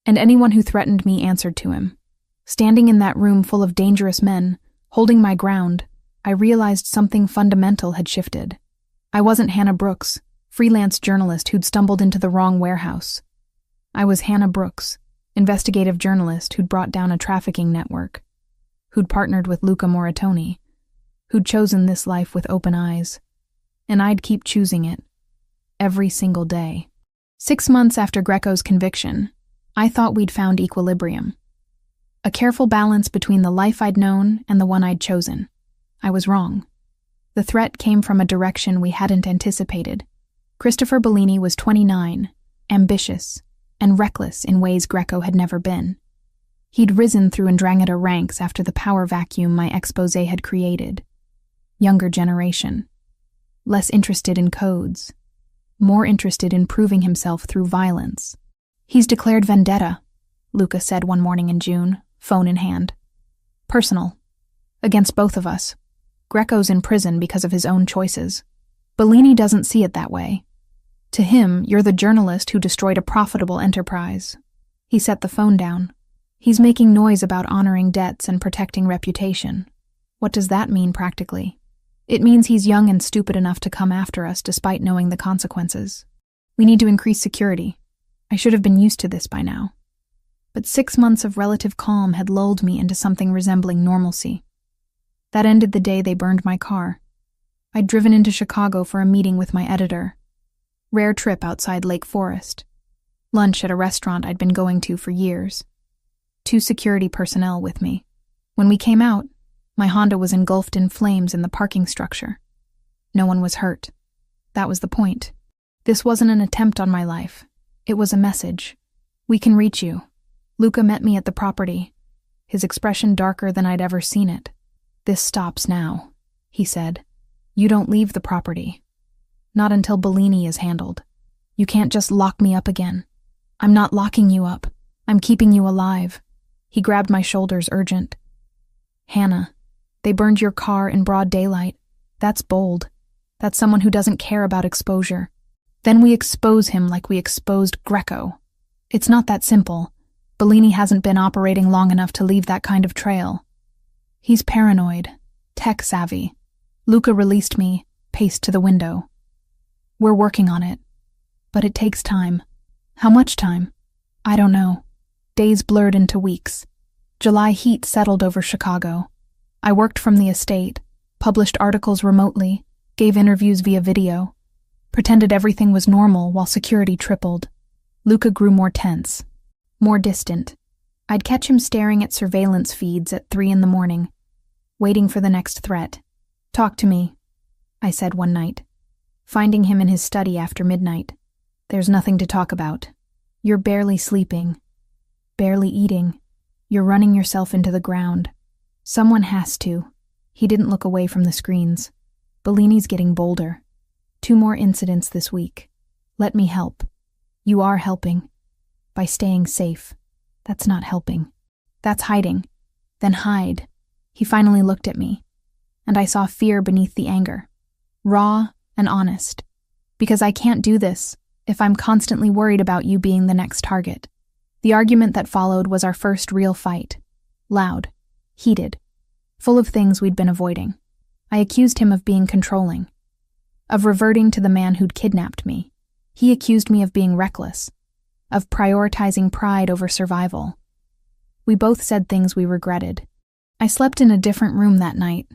And anyone who threatened me answered to him. Standing in that room full of dangerous men, holding my ground, I realized something fundamental had shifted. I wasn't Hannah Brooks, freelance journalist who'd stumbled into the wrong warehouse. I was Hannah Brooks, investigative journalist who'd brought down a trafficking network, who'd partnered with Luca Moratoni, who'd chosen this life with open eyes. And I'd keep choosing it, every single day. 6 months after Greco's conviction, I thought we'd found equilibrium. A careful balance between the life I'd known and the one I'd chosen. I was wrong. The threat came from a direction we hadn't anticipated. Christopher Bellini was 29, ambitious, and reckless in ways Greco had never been. He'd risen through 'Ndrangheta ranks after the power vacuum my expose had created. Younger generation. Less interested in codes. More interested in proving himself through violence. He's declared vendetta, Luca said one morning in June, phone in hand. Personal. Against both of us. Greco's in prison because of his own choices. Bellini doesn't see it that way. To him, you're the journalist who destroyed a profitable enterprise. He set the phone down. He's making noise about honoring debts and protecting reputation. What does that mean practically? It means he's young and stupid enough to come after us despite knowing the consequences. We need to increase security. I should have been used to this by now. But 6 months of relative calm had lulled me into something resembling normalcy. That ended the day they burned my car. I'd driven into Chicago for a meeting with my editor. Rare trip outside Lake Forest. Lunch at a restaurant I'd been going to for years. 2 security personnel with me. When we came out, my Honda was engulfed in flames in the parking structure. No one was hurt. That was the point. This wasn't an attempt on my life. It was a message. We can reach you. Luca met me at the property, his expression darker than I'd ever seen it. This stops now, he said. You don't leave the property. Not until Bellini is handled. You can't just lock me up again. I'm not locking you up. I'm keeping you alive. He grabbed my shoulders, urgent. Hannah, they burned your car in broad daylight. That's bold. That's someone who doesn't care about exposure. Then we expose him like we exposed Greco. It's not that simple. Bellini hasn't been operating long enough to leave that kind of trail. He's paranoid, tech-savvy. Luca released me, paced to the window. We're working on it. But it takes time. How much time? I don't know. Days blurred into weeks. July heat settled over Chicago. I worked from the estate, published articles remotely, gave interviews via video, pretended everything was normal while security tripled. Luca grew more tense, more distant. I'd catch him staring at surveillance feeds at 3 a.m, waiting for the next threat. "Talk to me," I said one night, finding him in his study after midnight. "There's nothing to talk about. You're barely sleeping, barely eating. You're running yourself into the ground. Someone has to." He didn't look away from the screens. "Bellini's getting bolder. 2 more incidents this week. Let me help." "You are helping. By staying safe." "That's not helping. That's hiding." "Then hide." He finally looked at me, and I saw fear beneath the anger. Raw and honest. "Because I can't do this if I'm constantly worried about you being the next target." The argument that followed was our first real fight. Loud, heated, full of things we'd been avoiding. I accused him of being controlling, of reverting to the man who'd kidnapped me. He accused me of being reckless, of prioritizing pride over survival. We both said things we regretted. I slept in a different room that night,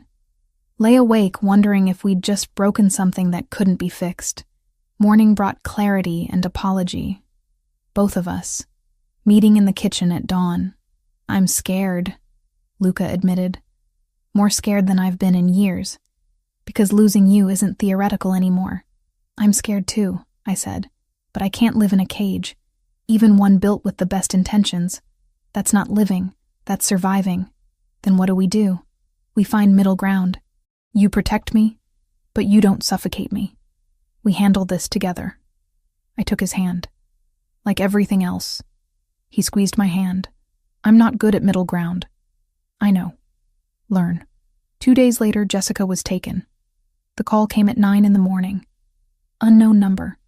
lay awake wondering if we'd just broken something that couldn't be fixed. Morning brought clarity and apology. Both of us. Meeting in the kitchen at dawn. "I'm scared," Luca admitted. "More scared than I've been in years, because losing you isn't theoretical anymore." "I'm scared too," I said, "but I can't live in a cage, even one built with the best intentions. That's not living, that's surviving." "Then what do? We find middle ground. You protect me, but you don't suffocate me. We handle this together." I took his hand. Like everything else. He squeezed my hand. "I'm not good at middle ground." "I know. Learn." 2 days later, Jessica was taken. The call came at 9 a.m. Unknown number.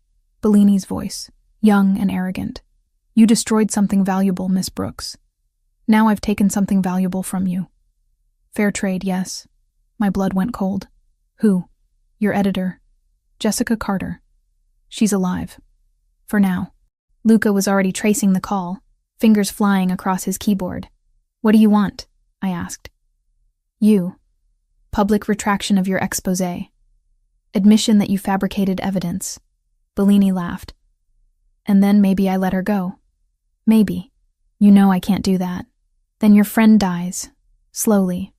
Bellini's voice, young and arrogant. "You destroyed something valuable, Miss Brooks. Now I've taken something valuable from you." "Fair trade, yes." My blood went cold. "Who?" "Your editor. Jessica Carter. She's alive. For now." Luca was already tracing the call, fingers flying across his keyboard. "What do you want?" I asked. "You. Public retraction of your exposé. Admission that you fabricated evidence." Bellini laughed. "And then maybe I let her go." "Maybe. You know I can't do that. Then your friend dies. Slowly.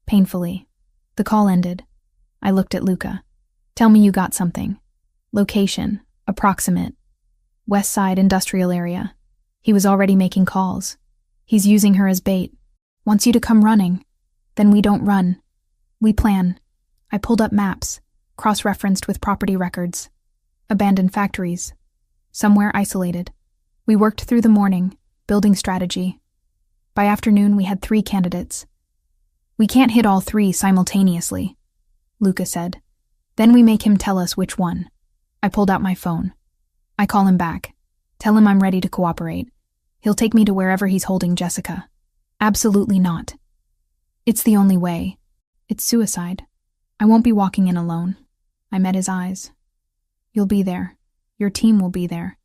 Painfully." The call ended. I looked at Luca. "Tell me you got something." "Location. Approximate. West Side Industrial Area." He was already making calls. "He's using her as bait. Wants you to come running. Then we don't run. We plan." I pulled up maps, cross-referenced with property records. Abandoned factories. Somewhere isolated. We worked through the morning, building strategy. By afternoon, we had 3 candidates. "We can't hit all 3 simultaneously," Luca said. "Then we make him tell us which one." I pulled out my phone. I call him back. Tell him I'm ready to cooperate. He'll take me to wherever he's holding Jessica. "Absolutely not. It's the only way. It's suicide. I won't be walking in alone." I met his eyes. "You'll be there. Your team will be there.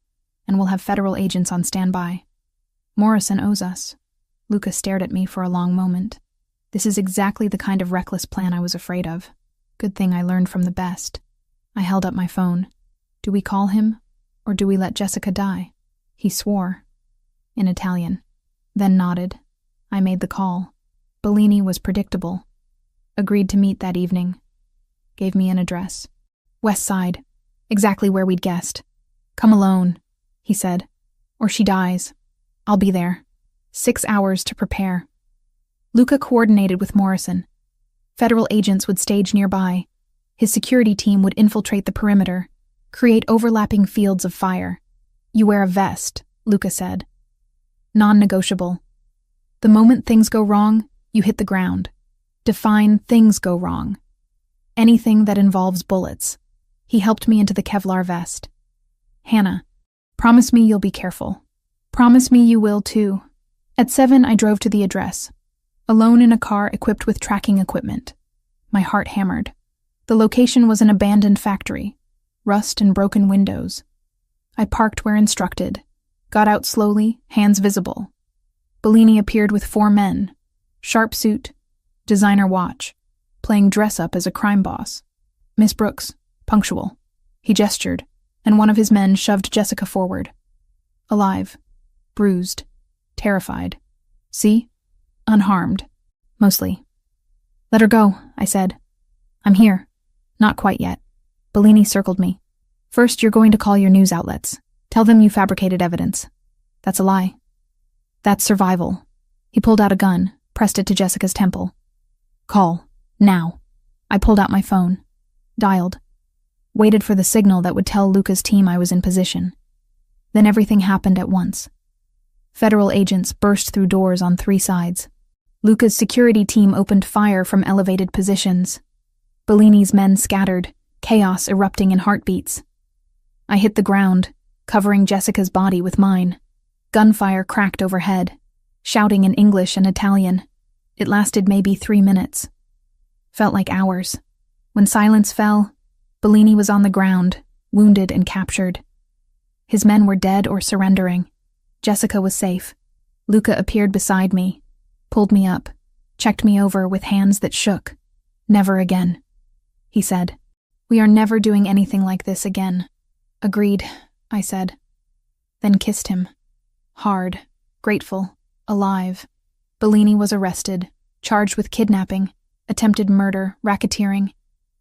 And we'll have federal agents on standby. Morrison owes us." Luca stared at me for a long moment. This is exactly the kind of reckless plan I was afraid of. Good thing I learned from the best. I held up my phone. "Do we call him, or do we let Jessica die?" He swore. In Italian. Then nodded. I made the call. Bellini was predictable. Agreed to meet that evening. Gave me an address. West Side. Exactly where we'd guessed. "Come alone," he said. "Or she dies. I'll be there. 6 hours to prepare." Luca coordinated with Morrison. Federal agents would stage nearby. His security team would infiltrate the perimeter, create overlapping fields of fire. "You wear a vest," Luca said. Non-negotiable. The moment things go wrong, you hit the ground. Define things go wrong. Anything that involves bullets. He helped me into the Kevlar vest. "Hannah, promise me you'll be careful. Promise me you will too," At 7, I drove to the address, alone in a car equipped with tracking equipment. My heart hammered. The location was an abandoned factory, rust and broken windows. I parked where instructed, got out slowly, hands visible. Bellini appeared with 4 men, sharp suit, designer watch, playing dress-up as a crime boss. Miss Brooks, punctual. He gestured, and one of his men shoved Jessica forward. Alive, bruised, terrified. See? Unharmed. Mostly. Let her go, I said. I'm here. Not quite yet. Bellini circled me. First, you're going to call your news outlets. Tell them you fabricated evidence. That's a lie. That's survival. He pulled out a gun, pressed it to Jessica's temple. Call. Now. I pulled out my phone. Dialed. Waited for the signal that would tell Luca's team I was in position. Then everything happened at once. Federal agents burst through doors on 3 sides. Luca's security team opened fire from elevated positions. Bellini's men scattered, chaos erupting in heartbeats. I hit the ground, covering Jessica's body with mine. Gunfire cracked overhead, shouting in English and Italian. It lasted maybe 3 minutes. Felt like hours. When silence fell, Bellini was on the ground, wounded and captured. His men were dead or surrendering. Jessica was safe. Luca appeared beside me, pulled me up, checked me over with hands that shook. Never again, he said. We are never doing anything like this again. Agreed, I said. Then kissed him. Hard, grateful, alive. Bellini was arrested, charged with kidnapping, attempted murder, racketeering.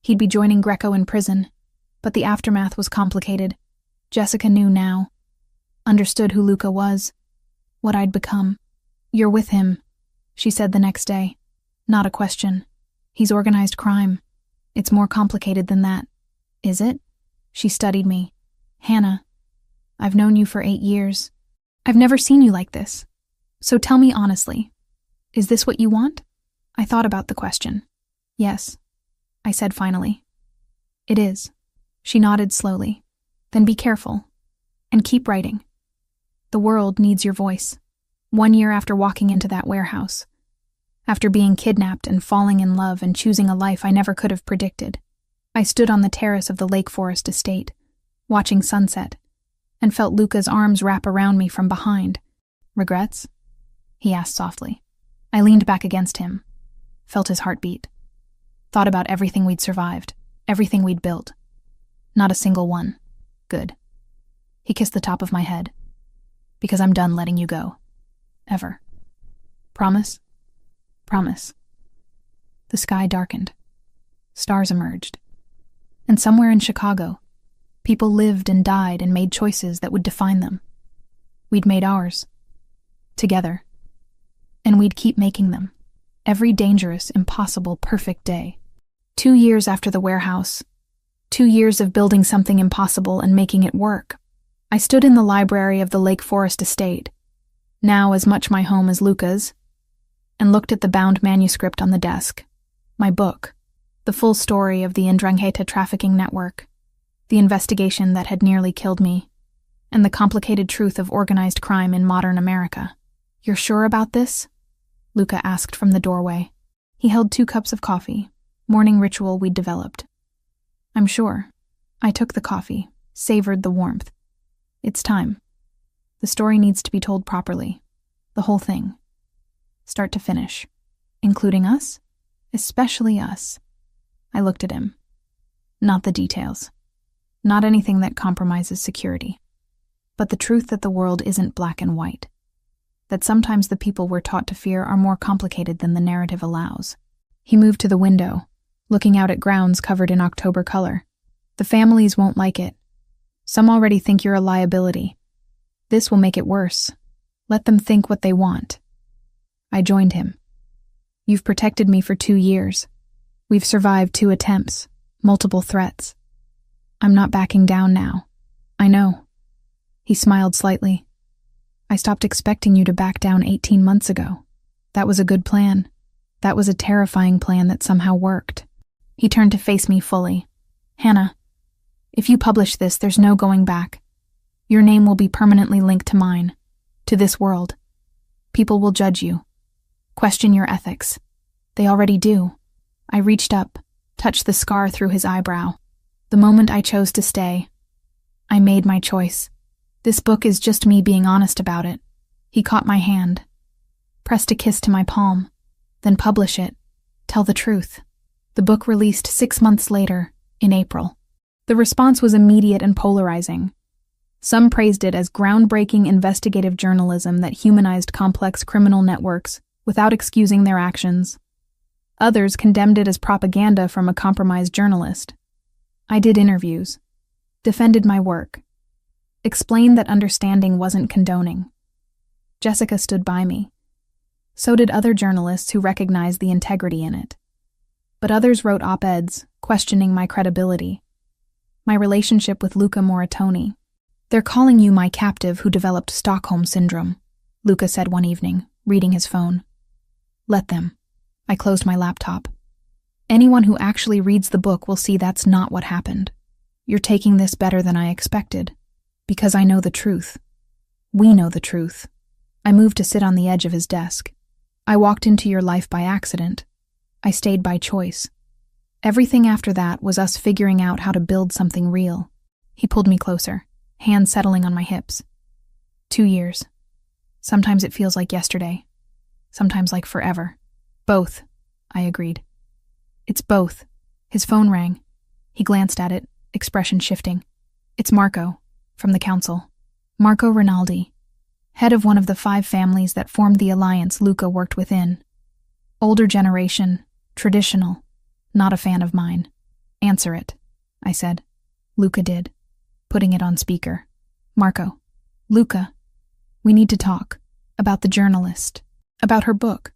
He'd be joining Greco in prison, but the aftermath was complicated. Jessica knew now. Understood who Luca was, what I'd become. You're with him, she said the next day. Not a question. He's organized crime. It's more complicated than that. Is it? She studied me. Hannah, I've known you for 8 years. I've never seen you like this. So tell me honestly, is this what you want? I thought about the question. Yes, I said finally. It is. She nodded slowly. Then be careful. And keep writing. The world needs your voice. 1 year after walking into that warehouse. After being kidnapped and falling in love and choosing a life I never could have predicted, I stood on the terrace of the Lake Forest estate, watching sunset, and felt Luca's arms wrap around me from behind. Regrets? He asked softly. I leaned back against him, felt his heartbeat. Thought about everything we'd survived, everything we'd built. Not a single one. Good. He kissed the top of my head. Because I'm done letting you go. Ever. Promise? Promise. The sky darkened. Stars emerged. And somewhere in Chicago, people lived and died and made choices that would define them. We'd made ours. Together. And we'd keep making them. Every dangerous, impossible, perfect day. 2 years after the warehouse. 2 years of building something impossible and making it work. I stood in the library of the Lake Forest estate, now as much my home as Luca's, and looked at the bound manuscript on the desk. My book. The full story of the Ndrangheta trafficking network. The investigation that had nearly killed me. And the complicated truth of organized crime in modern America. You're sure about this? Luca asked from the doorway. He held 2 cups of coffee, morning ritual we'd developed. I'm sure. I took the coffee, savored the warmth. It's time. The story needs to be told properly. The whole thing. Start to finish. Including us? Especially us. I looked at him. Not the details. Not anything that compromises security. But the truth that the world isn't black and white. That sometimes the people we're taught to fear are more complicated than the narrative allows. He moved to the window, looking out at grounds covered in October color. The families won't like it. Some already think you're a liability. This will make it worse. Let them think what they want. I joined him. You've protected me for 2 years. We've survived 2 attempts, multiple threats. I'm not backing down now. I know. He smiled slightly. I stopped expecting you to back down 18 months ago. That was a good plan. That was a terrifying plan that somehow worked. He turned to face me fully. Hannah, if you publish this, there's no going back. Your name will be permanently linked to mine, to this world. People will judge you, question your ethics. They already do. I reached up, touched the scar through his eyebrow. The moment I chose to stay, I made my choice. This book is just me being honest about it. He caught my hand, pressed a kiss to my palm, then publish it. Tell the truth. The book released 6 months later, in April. The response was immediate and polarizing. Some praised it as groundbreaking investigative journalism that humanized complex criminal networks without excusing their actions. Others condemned it as propaganda from a compromised journalist. I did interviews, defended my work, explained that understanding wasn't condoning. Jessica stood by me. So did other journalists who recognized the integrity in it. But others wrote op-eds, questioning my credibility, my relationship with Luca Moratoni. "They're calling you my captive who developed Stockholm Syndrome," Luca said one evening, reading his phone. "Let them." I closed my laptop. "Anyone who actually reads the book will see that's not what happened. You're taking this better than I expected, because I know the truth. We know the truth." I moved to sit on the edge of his desk. "I walked into your life by accident. I stayed by choice. Everything after that was us figuring out how to build something real." He pulled me closer, hands settling on my hips. 2 years. Sometimes it feels like yesterday. Sometimes like forever. "Both," I agreed. "It's both." His phone rang. He glanced at it, expression shifting. "It's Marco, from the council. Marco Rinaldi, head of one of the 5 families that formed the alliance Luca worked within. Older generation, traditional, not a fan of mine." "Answer it," I said. Luca did, putting it on speaker. "Marco, Luca, we need to talk. About the journalist. About her book.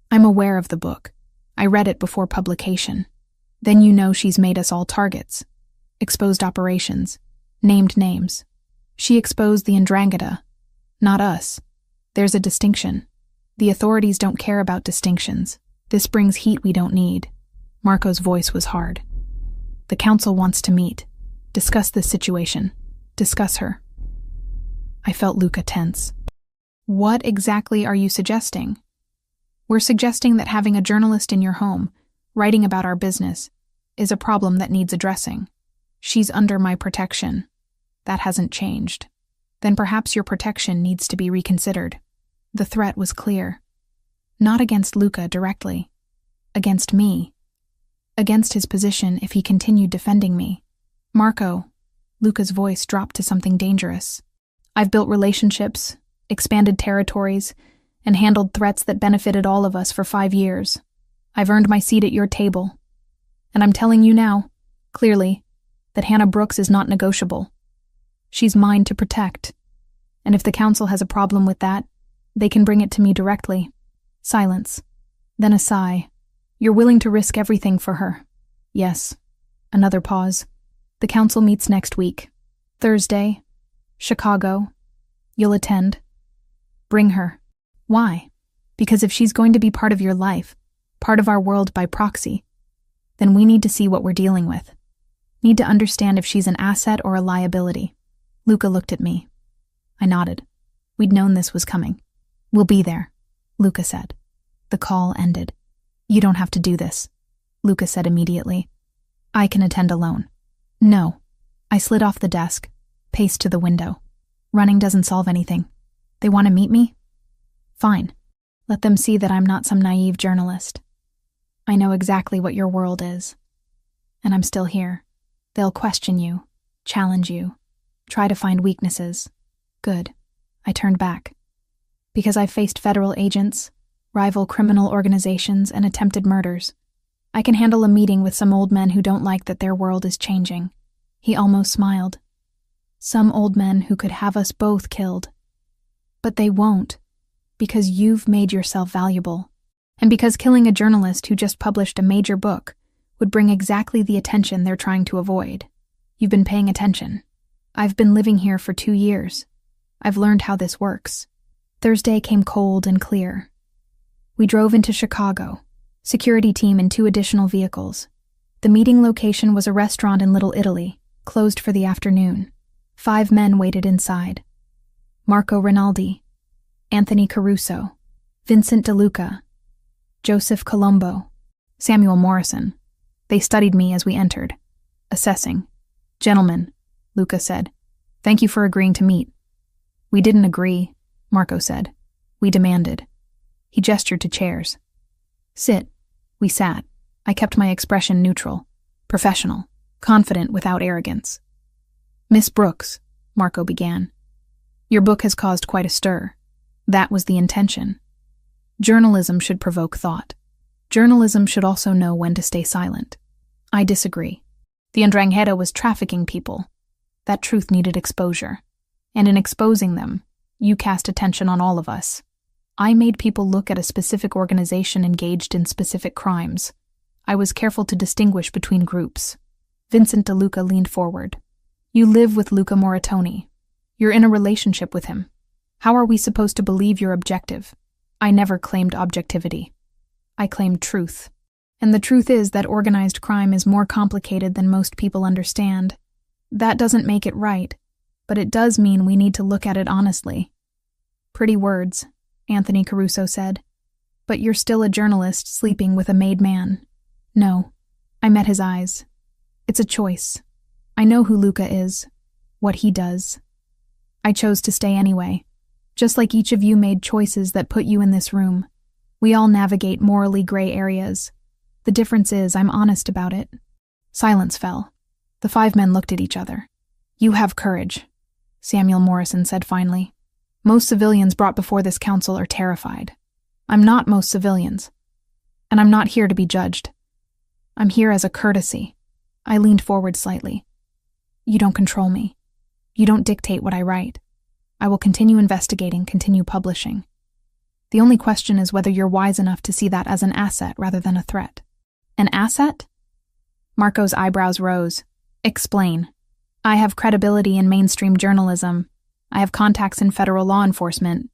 I'm aware of the book. I read it before publication. Then you know she's made us all targets. Exposed operations. Named names. She exposed the Ndrangheta. Not us. There's a distinction. The authorities don't care about distinctions. This brings heat we don't need." Marco's voice was hard. "The council wants to meet. Discuss this situation. Discuss her." I felt Luca tense. "What exactly are you suggesting?" "We're suggesting that having a journalist in your home, writing about our business, is a problem that needs addressing. She's under my protection. That hasn't changed. Then perhaps your protection needs to be reconsidered." The threat was clear. Not against Luca directly. Against me. Against his position if he continued defending me. "Marco," Luca's voice dropped to something dangerous. "I've built relationships, expanded territories, and handled threats that benefited all of us for 5 years. I've earned my seat at your table. And I'm telling you now, clearly, that Hannah Brooks is not negotiable. She's mine to protect. And if the council has a problem with that, they can bring it to me directly." Silence. Then a sigh. "You're willing to risk everything for her?" "Yes." Another pause. "The council meets next week. Thursday. Chicago. You'll attend. Bring her." "Why?" "Because if she's going to be part of your life, part of our world by proxy, then we need to see what we're dealing with. Need to understand if she's an asset or a liability." Luca looked at me. I nodded. We'd known this was coming. "We'll be there," Luca said. The call ended. "You don't have to do this," Luca said immediately. "I can attend alone." "No." I slid off the desk, paced to the window. Running doesn't solve anything. They want to meet me? Fine. Let them see that I'm not some naive journalist. I know exactly what your world is. And I'm still here. They'll question you, challenge you, try to find weaknesses. Good. I turned back. Because I've faced federal agents, rival criminal organizations, and attempted murders. I can handle a meeting with some old men who don't like that their world is changing. He almost smiled. Some old men who could have us both killed. But they won't, because you've made yourself valuable. And because killing a journalist who just published a major book would bring exactly the attention they're trying to avoid. You've been paying attention. I've been living here for 2 years. I've learned how this works. Thursday came cold and clear. We drove into Chicago, security team in 2 additional vehicles. The meeting location was a restaurant in Little Italy, closed for the afternoon. 5 men waited inside. Marco Rinaldi, Anthony Caruso, Vincent DeLuca, Joseph Colombo, Samuel Morrison. They studied me as we entered, assessing. "Gentlemen," Luca said, "thank you for agreeing to meet." "We didn't agree," Marco said. "We demanded." He gestured to chairs. "Sit." We sat. I kept my expression neutral, professional, confident without arrogance. "Miss Brooks," Marco began, "your book has caused quite a stir. That was the intention. Journalism should provoke thought. Journalism should also know when to stay silent. I disagree. The Ndrangheta was trafficking people. That truth needed exposure. And in exposing them, you cast attention on all of us. I made people look at a specific organization engaged in specific crimes. I was careful to distinguish between groups." Vincent DeLuca leaned forward. "You live with Luca Moratoni. You're in a relationship with him. How are we supposed to believe you're objective?" "I never claimed objectivity. I claimed truth. And the truth is that organized crime is more complicated than most people understand. That doesn't make it right, but it does mean we need to look at it honestly." "Pretty words," Anthony Caruso said. "But you're still a journalist sleeping with a made man." "No." I met his eyes. "It's a choice. I know who Luca is, what he does. I chose to stay anyway, just like each of you made choices that put you in this room. We all navigate morally gray areas. The difference is I'm honest about it." Silence fell. The 5 men looked at each other. "You have courage," Samuel Morrison said finally. "Most civilians brought before this council are terrified. I'm not most civilians. And I'm not here to be judged. I'm here as a courtesy." I leaned forward slightly. "You don't control me. You don't dictate what I write. I will continue investigating, continue publishing. The only question is whether you're wise enough to see that as an asset rather than a threat." "An asset?" Marco's eyebrows rose. "Explain." "I have credibility in mainstream journalism. I have contacts in federal law enforcement.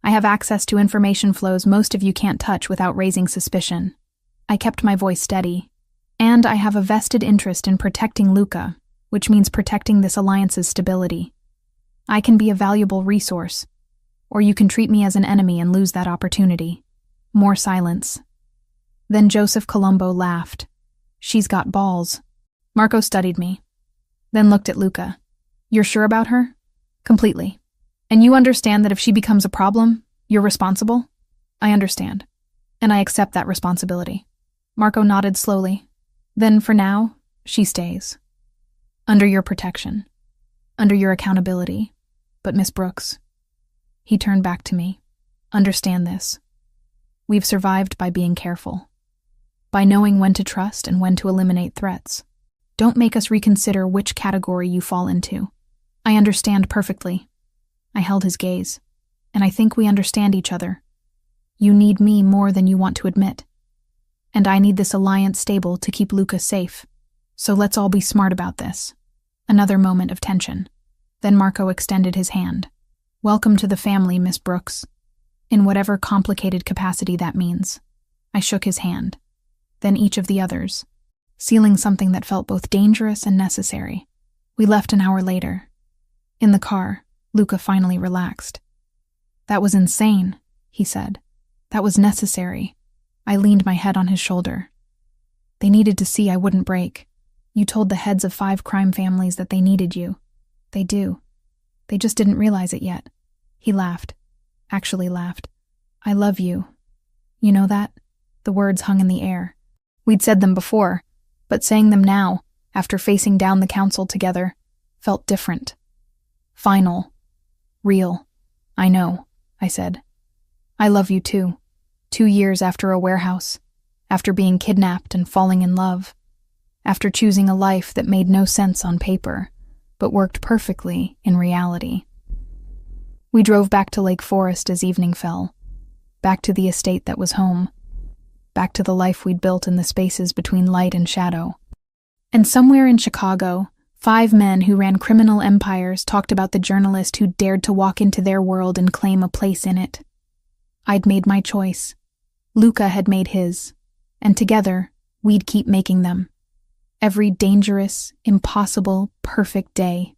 I have access to information flows most of you can't touch without raising suspicion." I kept my voice steady. "And I have a vested interest in protecting Luca, which means protecting this alliance's stability. I can be a valuable resource, or you can treat me as an enemy and lose that opportunity." More silence. Then Joseph Colombo laughed. "She's got balls." Marco studied me, then looked at Luca. "You're sure about her?" "Completely. And you understand that if she becomes a problem, you're responsible?" "I understand. And I accept that responsibility." Marco nodded slowly. "Then for now, she stays. Under your protection. Under your accountability. But Miss Brooks," he turned back to me, "understand this. We've survived by being careful. By knowing when to trust and when to eliminate threats. Don't make us reconsider which category you fall into. I understand perfectly." I held his gaze. "And I think we understand each other. You need me more than you want to admit. And I need this alliance stable to keep Luca safe. So let's all be smart about this." Another moment of tension. Then Marco extended his hand. "Welcome to the family, Miss Brooks. In whatever complicated capacity that means." I shook his hand. Then each of the others, sealing something that felt both dangerous and necessary. We left an hour later. In the car, Luca finally relaxed. "That was insane," he said. "That was necessary." I leaned my head on his shoulder. "They needed to see I wouldn't break. You told the heads of 5 crime families that they needed you. They do. They just didn't realize it yet." He laughed. Actually laughed. "I love you. You know that?" The words hung in the air. We'd said them before, but saying them now, after facing down the council together, felt different. Final. Real. "I know," I said. "I love you too. 2 years after a warehouse, after being kidnapped and falling in love, after choosing a life that made no sense on paper, but worked perfectly in reality." We drove back to Lake Forest as evening fell, back to the estate that was home, back to the life we'd built in the spaces between light and shadow. And somewhere in Chicago, 5 men who ran criminal empires talked about the journalist who dared to walk into their world and claim a place in it. I'd made my choice. Luca had made his. And together, we'd keep making them. Every dangerous, impossible, perfect day.